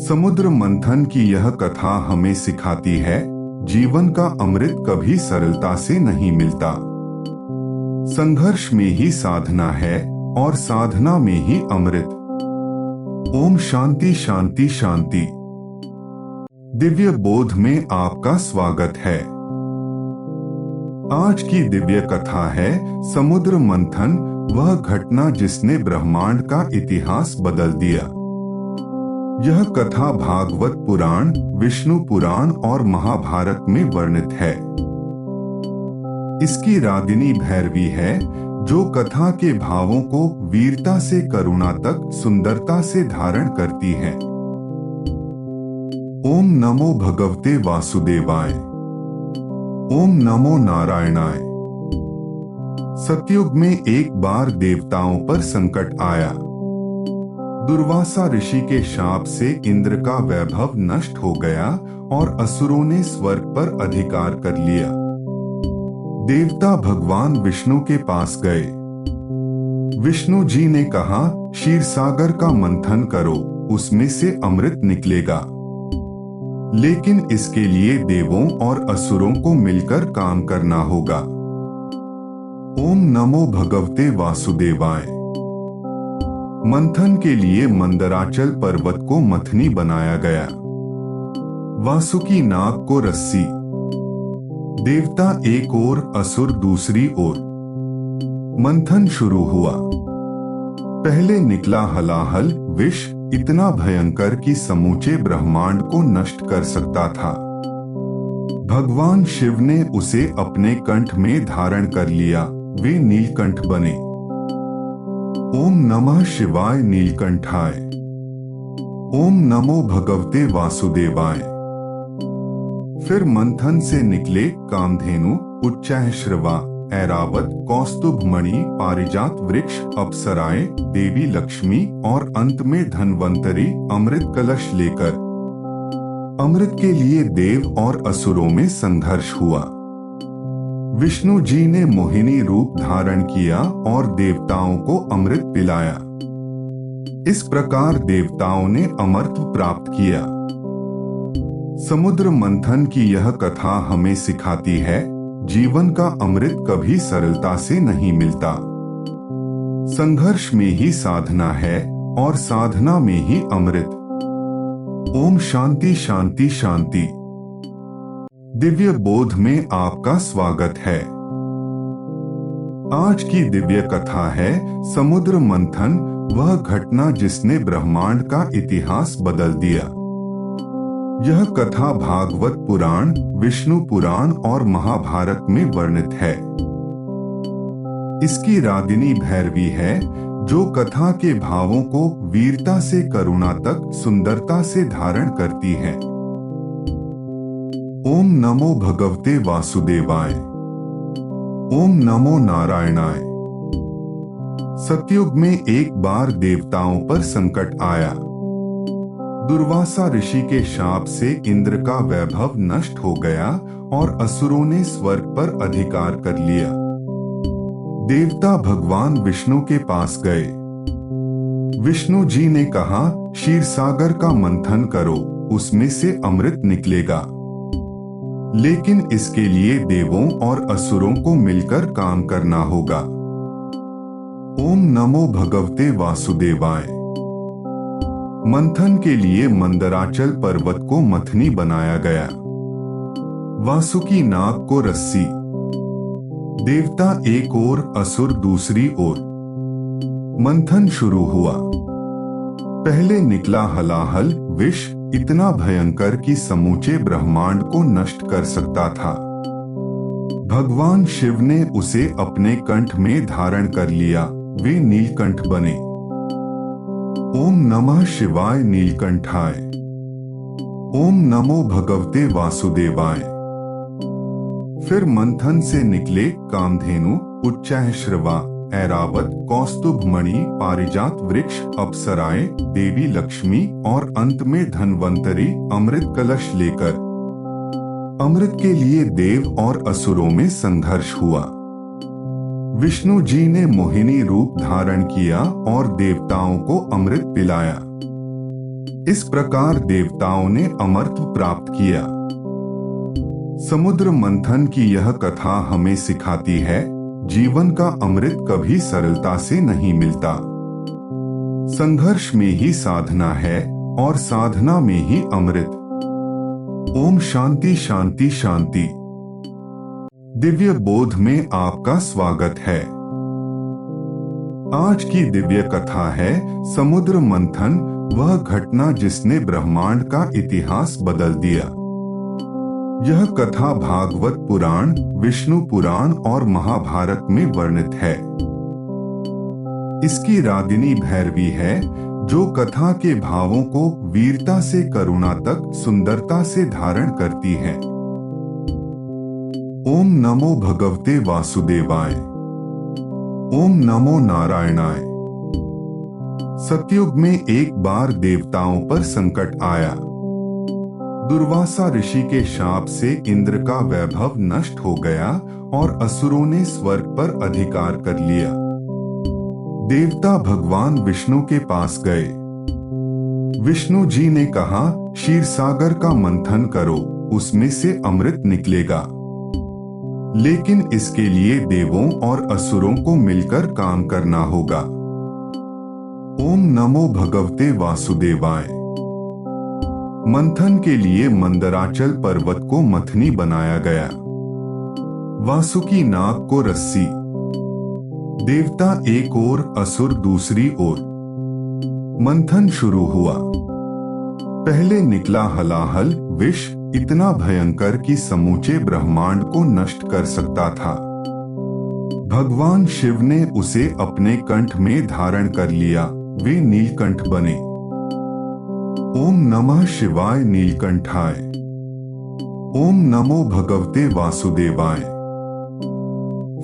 समुद्र मंथन की यह कथा हमें सिखाती है, जीवन का अमृत कभी सरलता से नहीं मिलता। संघर्ष में ही साधना है और साधना में ही अमृत। ओम शांति शांति शांति। दिव्य बोध में आपका स्वागत है। आज की दिव्य कथा है समुद्र मंथन, वह घटना जिसने ब्रह्मांड का इतिहास बदल दिया। यह कथा भागवत पुराण, विष्णु पुराण और महाभारत में वर्णित है। इसकी रागिनी भैरवी है, जो कथा के भावों को वीरता से करुणा तक सुंदरता से धारण करती है। ओम नमो भगवते वासुदेवाय। ओम नमो नारायणाय। सतयुग में एक बार देवताओं पर संकट आया। दुर्वासा ऋषि के शाप से इंद्र का वैभव नष्ट हो गया और असुरों ने स्वर्ग पर अधिकार कर लिया। देवता भगवान विष्णु के पास गए। विष्णु जी ने कहा, क्षीरसागर का मंथन करो, उसमें से अमृत निकलेगा। लेकिन इसके लिए देवों और असुरों को मिलकर काम करना होगा। ओम नमो भगवते वासुदेवाय। मंथन के लिए मंदराचल पर्वत को मथनी बनाया गया। वासुकी नाग को रस्सी। देवता एक ओर, असुर दूसरी ओर। मंथन शुरू हुआ। पहले निकला हलाहल, विष इतना भयंकर कि समूचे ब्रह्मांड को नष्ट कर सकता था। भगवान शिव ने उसे अपने कंठ में धारण कर लिया, वे नीलकंठ बने। ओम नमः शिवाय नीलकंठाय। ओम नमो भगवते वासुदेवाय। फिर मंथन से निकले कामधेनु, उच्चैःश्रवा, ऐरावत, कौस्तुभ मणि, पारिजात वृक्ष, अप्सराएं, देवी लक्ष्मी और अंत में धन्वंतरी अमृत कलश लेकर। अमृत के लिए देव और असुरों में संघर्ष हुआ। विष्णु जी ने मोहिनी रूप धारण किया और देवताओं को अमृत पिलाया। इस प्रकार देवताओं ने अमरत्व प्राप्त किया। समुद्र मंथन की यह कथा हमें सिखाती है, जीवन का अमृत कभी सरलता से नहीं मिलता। संघर्ष में ही साधना है और साधना में ही अमृत। ओम शांति शांति शांति। दिव्य बोध में आपका स्वागत है। आज की दिव्य कथा है समुद्र मंथन, वह घटना जिसने ब्रह्मांड का इतिहास बदल दिया। यह कथा भागवत पुराण, विष्णु पुराण और महाभारत में वर्णित है। इसकी रागिनी भैरवी है, जो कथा के भावों को वीरता से करुणा तक सुंदरता से धारण करती है। ओम नमो भगवते वासुदेवाय। ओम नमो नारायणाय। सतयुग में एक बार देवताओं पर संकट आया। दुर्वासा ऋषि के शाप से इंद्र का वैभव नष्ट हो गया और असुरों ने स्वर्ग पर अधिकार कर लिया। देवता भगवान विष्णु के पास गए। विष्णु जी ने कहा, क्षीरसागर का मंथन करो, उसमें से अमृत निकलेगा। लेकिन इसके लिए देवों और असुरों को मिलकर काम करना होगा। ओम नमो भगवते वासुदेवाय। मंथन के लिए मंदराचल पर्वत को मथनी बनाया गया। वासुकी नाग को रस्सी। देवता एक ओर, असुर दूसरी ओर। मंथन शुरू हुआ। पहले निकला हलाहल, विष इतना भयंकर कि समूचे ब्रह्मांड को नष्ट कर सकता था। भगवान शिव ने उसे अपने कंठ में धारण कर लिया, वे नीलकंठ बने। ओम नमः शिवाय नीलकंठाय। ओम नमो भगवते वासुदेवाय। फिर मंथन से निकले कामधेनु, उच्चैःश्रवा, ऐरावत, कौस्तुभ मणि, पारिजात वृक्ष, अप्सराएं, देवी लक्ष्मी और अंत में धन्वंतरी अमृत कलश लेकर। अमृत के लिए देव और असुरों में संघर्ष हुआ। विष्णु जी ने मोहिनी रूप धारण किया और देवताओं को अमृत पिलाया। इस प्रकार देवताओं ने अमरत्व प्राप्त किया। समुद्र मंथन की यह कथा हमें सिखाती है, जीवन का अमृत कभी सरलता से नहीं मिलता। संघर्ष में ही साधना है और साधना में ही अमृत। ओम शांति शांति शांति। दिव्य बोध में आपका स्वागत है। आज की दिव्य कथा है समुद्र मंथन, वह घटना जिसने ब्रह्मांड का इतिहास बदल दिया। यह कथा भागवत पुराण, विष्णु पुराण और महाभारत में वर्णित है। इसकी रागिनी भैरवी है, जो कथा के भावों को वीरता से करुणा तक सुंदरता से धारण करती है। ओम नमो भगवते वासुदेवाय। ओम नमो नारायणाय। सतयुग में एक बार देवताओं पर संकट आया। दुर्वासा ऋषि के शाप से इंद्र का वैभव नष्ट हो गया और असुरों ने स्वर्ग पर अधिकार कर लिया। देवता भगवान विष्णु के पास गए। विष्णु जी ने कहा, क्षीरसागर का मंथन करो, उसमें से अमृत निकलेगा। लेकिन इसके लिए देवों और असुरों को मिलकर काम करना होगा। ओम नमो भगवते वासुदेवाय। मंथन के लिए मंदराचल पर्वत को मथनी बनाया गया। वासुकी नाग को रस्सी। देवता एक ओर, असुर दूसरी ओर। मंथन शुरू हुआ। पहले निकला हलाहल, विष इतना भयंकर कि समूचे ब्रह्मांड को नष्ट कर सकता था। भगवान शिव ने उसे अपने कंठ में धारण कर लिया, वे नीलकंठ बने। ओम नमः शिवाय नीलकंठाय। ओम नमो भगवते वासुदेवाय।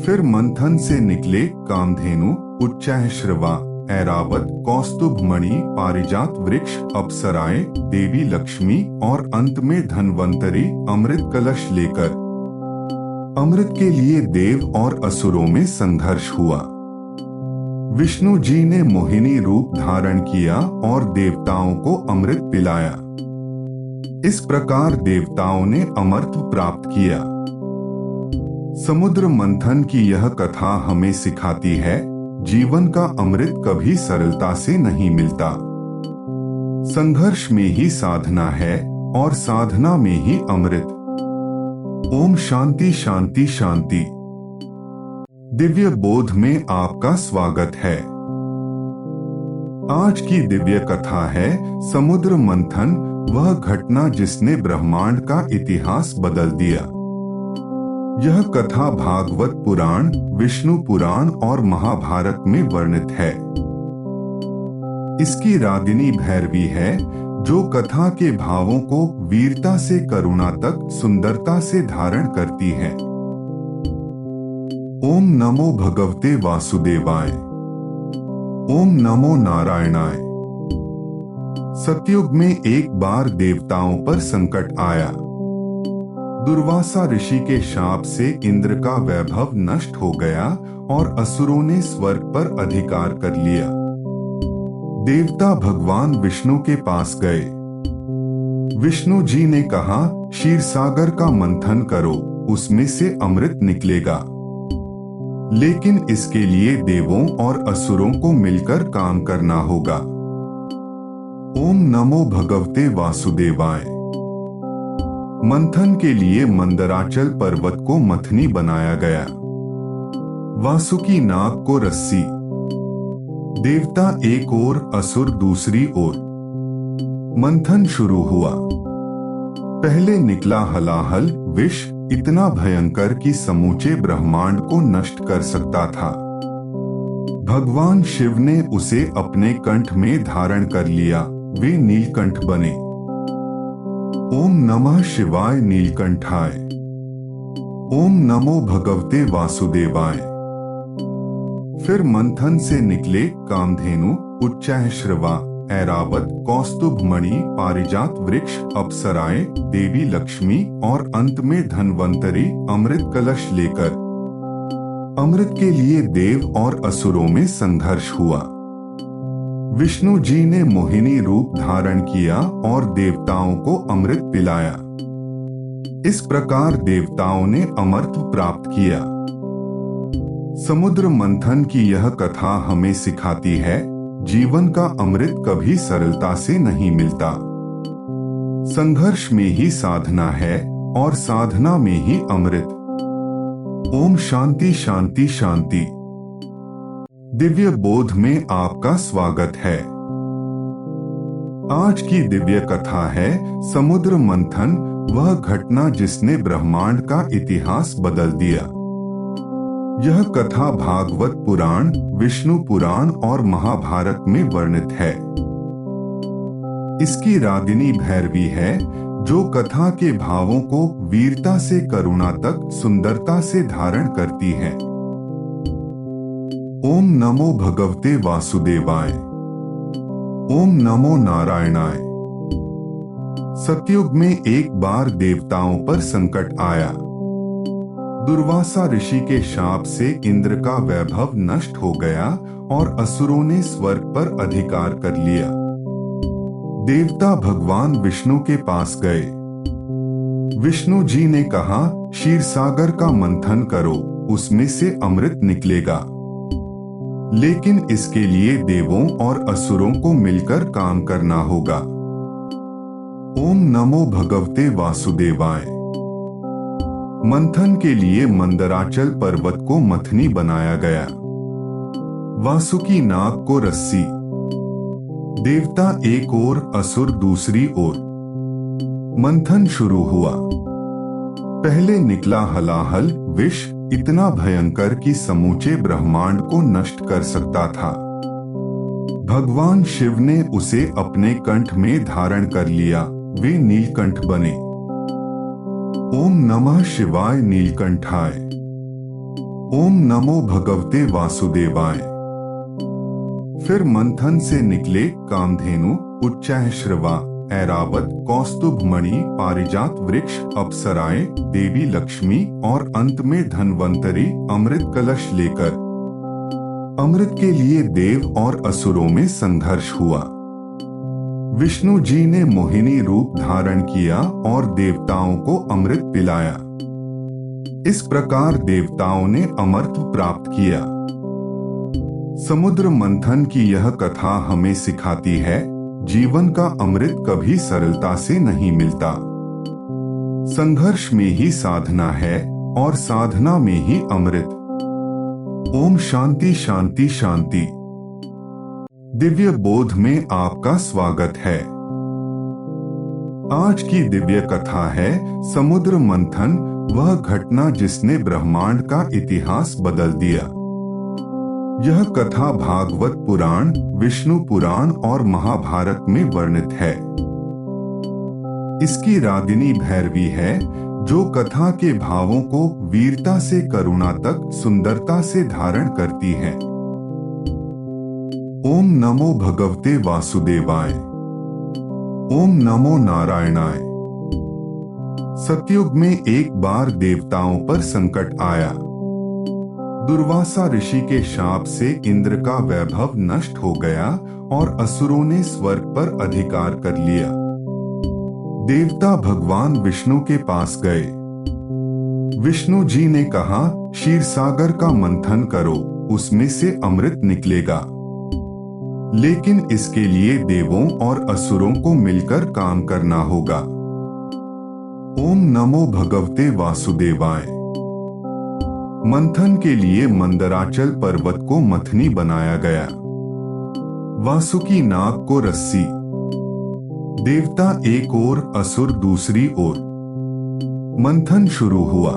फिर मंथन से निकले कामधेनु, उच्चैःश्रवा, ऐरावत, कौस्तुभमणि, पारिजात वृक्ष, अप्सराएं, देवी लक्ष्मी और अंत में धन्वंतरी अमृत कलश लेकर। अमृत के लिए देव और असुरों में संघर्ष हुआ। विष्णु जी ने मोहिनी रूप धारण किया और देवताओं को अमृत पिलाया। इस प्रकार देवताओं ने अमरत्व प्राप्त किया। समुद्र मंथन की यह कथा हमें सिखाती है, जीवन का अमृत कभी सरलता से नहीं मिलता। संघर्ष में ही साधना है और साधना में ही अमृत। ओम शांति शांति शांति। दिव्य बोध में आपका स्वागत है। आज की दिव्य कथा है समुद्र मंथन, वह घटना जिसने ब्रह्मांड का इतिहास बदल दिया। यह कथा भागवत पुराण, विष्णु पुराण और महाभारत में वर्णित है। इसकी रागिनी भैरवी है, जो कथा के भावों को वीरता से करुणा तक सुंदरता से धारण करती है। ओम नमो भगवते वासुदेवाय। ओम नमो नारायणाय। सतयुग में एक बार देवताओं पर संकट आया। दुर्वासा ऋषि के शाप से इंद्र का वैभव नष्ट हो गया और असुरों ने स्वर्ग पर अधिकार कर लिया। देवता भगवान विष्णु के पास गए। विष्णु जी ने कहा, क्षीरसागर का मंथन करो, उसमें से अमृत निकलेगा। लेकिन इसके लिए देवों और असुरों को मिलकर काम करना होगा। ओम नमो भगवते वासुदेवाय। मंथन के लिए मंदराचल पर्वत को मथनी बनाया गया। वासुकी नाग को रस्सी। देवता एक ओर, असुर दूसरी ओर। मंथन शुरू हुआ। पहले निकला हलाहल, विष इतना भयंकर कि समूचे ब्रह्मांड को नष्ट कर सकता था। भगवान शिव ने उसे अपने कंठ में धारण कर लिया, वे नीलकंठ बने। ओम नमः शिवाय नीलकंठाय। ओम नमो भगवते वासुदेवाय। फिर मंथन से निकले कामधेनु, उच्चैःश्रवा, ऐरावत, कौस्तुभमणि, पारिजात वृक्ष, अप्सराएं, देवी लक्ष्मी और अंत में धन्वंतरी अमृत कलश लेकर। अमृत के लिए देव और असुरों में संघर्ष हुआ। विष्णु जी ने मोहिनी रूप धारण किया और देवताओं को अमृत पिलाया। इस प्रकार देवताओं ने अमरत्व प्राप्त किया। समुद्र मंथन की यह कथा हमें सिखाती है, जीवन का अमृत कभी सरलता से नहीं मिलता। संघर्ष में ही साधना है और साधना में ही अमृत। ओम शांति शांति शांति। दिव्य बोध में आपका स्वागत है। आज की दिव्य कथा है समुद्र मंथन, वह घटना जिसने ब्रह्मांड का इतिहास बदल दिया। यह कथा भागवत पुराण, विष्णु पुराण और महाभारत में वर्णित है। इसकी रागिनी भैरवी है, जो कथा के भावों को वीरता से करुणा तक सुंदरता से धारण करती है। ओम नमो भगवते वासुदेवाय। ओम नमो नारायणाय। सतयुग में एक बार देवताओं पर संकट आया। दुर्वासा ऋषि के शाप से इंद्र का वैभव नष्ट हो गया और असुरों ने स्वर्ग पर अधिकार कर लिया। देवता भगवान विष्णु के पास गए। विष्णु जी ने कहा, क्षीरसागर का मंथन करो, उसमें से अमृत निकलेगा। लेकिन इसके लिए देवों और असुरों को मिलकर काम करना होगा। ओम नमो भगवते वासुदेवाय। मंथन के लिए मंदराचल पर्वत को मथनी बनाया गया। वासुकी नाग को रस्सी। देवता एक ओर, असुर दूसरी ओर। मंथन शुरू हुआ। पहले निकला हलाहल, विष इतना भयंकर कि समूचे ब्रह्मांड को नष्ट कर सकता था। भगवान शिव ने उसे अपने कंठ में धारण कर लिया, वे नीलकंठ बने। ओम नमः शिवाय नीलकंठाय। ओम नमो भगवते वासुदेवाय। फिर मंथन से निकले कामधेनु, उच्चैःश्रवा, ऐरावत, कौस्तुभमणि, पारिजात वृक्ष, अप्सराएं, देवी लक्ष्मी और अंत में धन्वंतरी अमृत कलश लेकर। अमृत के लिए देव और असुरों में संघर्ष हुआ। विष्णु जी ने मोहिनी रूप धारण किया और देवताओं को अमृत पिलाया। इस प्रकार देवताओं ने अमरत्व प्राप्त किया। समुद्र मंथन की यह कथा हमें सिखाती है, जीवन का अमृत कभी सरलता से नहीं मिलता। संघर्ष में ही साधना है और साधना में ही अमृत। ओम शांति शांति शांति। दिव्य बोध में आपका स्वागत है। आज की दिव्य कथा है समुद्र मंथन, वह घटना जिसने ब्रह्मांड का इतिहास बदल दिया। यह कथा भागवत पुराण, विष्णु पुराण और महाभारत में वर्णित है। इसकी रागिनी भैरवी है, जो कथा के भावों को वीरता से करुणा तक सुंदरता से धारण करती है। ओम नमो भगवते वासुदेवाय। ओम नमो नारायणाय। सतयुग में एक बार देवताओं पर संकट आया। दुर्वासा ऋषि के शाप से इंद्र का वैभव नष्ट हो गया और असुरों ने स्वर्ग पर अधिकार कर लिया। देवता भगवान विष्णु के पास गए। विष्णु जी ने कहा, क्षीरसागर का मंथन करो, उसमें से अमृत निकलेगा। लेकिन इसके लिए देवों और असुरों को मिलकर काम करना होगा। ओम नमो भगवते वासुदेवाय। मंथन के लिए मंदराचल पर्वत को मथनी बनाया गया। वासुकी नाग को रस्सी। देवता एक ओर, असुर दूसरी ओर। मंथन शुरू हुआ।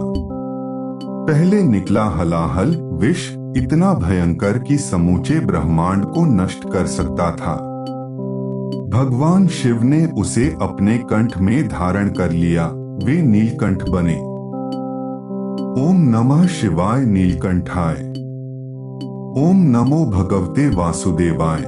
पहले निकला हलाहल, विष इतना भयंकर कि समूचे ब्रह्मांड को नष्ट कर सकता था। भगवान शिव ने उसे अपने कंठ में धारण कर लिया, वे नीलकंठ बने। ओम नमः शिवाय नीलकंठाय। ओम नमो भगवते वासुदेवाय।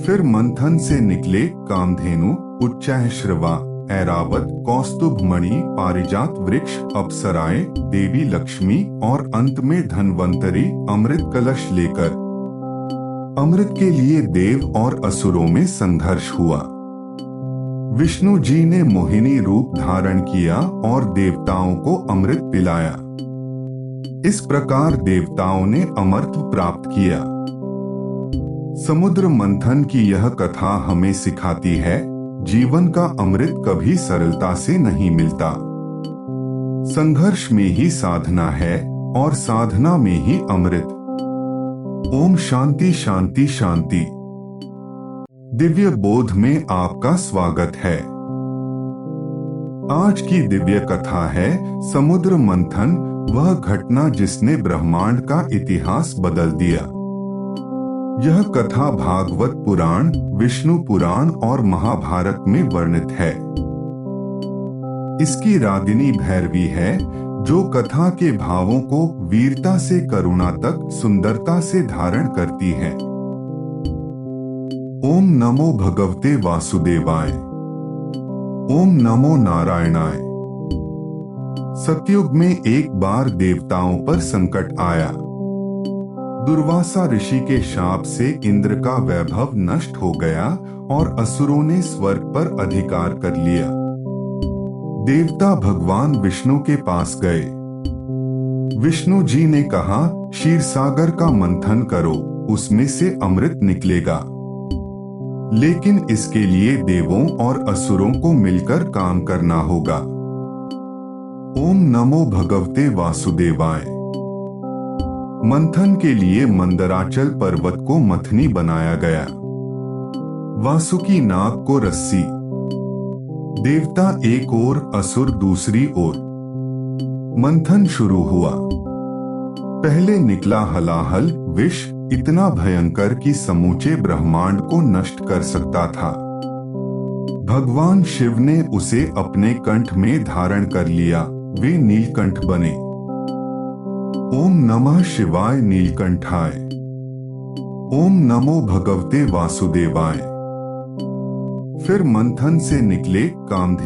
फिर मंथन से निकले कामधेनु, उच्चैःश्रवा, ऐरावत, कौस्तुभमणि, पारिजात वृक्ष, अप्सराएं, देवी लक्ष्मी और अंत में धन्वंतरी अमृत कलश लेकर। अमृत के लिए देव और असुरों में संघर्ष हुआ। विष्णु जी ने मोहिनी रूप धारण किया और देवताओं को अमृत पिलाया। इस प्रकार देवताओं ने अमरत्व प्राप्त किया। समुद्र मंथन की यह कथा हमें सिखाती है, जीवन का अमृत कभी सरलता से नहीं मिलता। संघर्ष में ही साधना है और साधना में ही अमृत। ओम शांति शांति शांति। दिव्य बोध में आपका स्वागत है। आज की दिव्य कथा है समुद्र मंथन, वह घटना जिसने ब्रह्मांड का इतिहास बदल दिया। यह कथा भागवत पुराण, विष्णु पुराण और महाभारत में वर्णित है। इसकी रागिनी भैरवी है, जो कथा के भावों को वीरता से करुणा तक सुंदरता से धारण करती है। ओम नमो भगवते वासुदेवाय। ओम नमो नारायणाय। सतयुग में एक बार देवताओं पर संकट आया। दुर्वासा ऋषि के शाप से इंद्र का वैभव नष्ट हो गया और असुरों ने स्वर्ग पर अधिकार कर लिया। देवता भगवान विष्णु के पास गए। विष्णु जी ने कहा, क्षीरसागर का मंथन करो, उसमें से अमृत निकलेगा। लेकिन इसके लिए देवों और असुरों को मिलकर काम करना होगा। ओम नमो भगवते वासुदेवाय। मंथन के लिए मंदराचल पर्वत को मथनी बनाया गया। वासुकी नाग को रस्सी। देवता एक ओर, असुर दूसरी ओर। मंथन शुरू हुआ। पहले निकला हलाहल, विष इतना भयंकर कि समूचे ब्रह्मांड को नष्ट कर सकता था। भगवान शिव ने उसे अपने कंठ में धारण कर लिया, वे नीलकंठ बने। ओम नमः शिवाय नीलकंठाय। ओम नमो भगवते वासुदेवाय। फिर मंथन से निकले कामधेनु।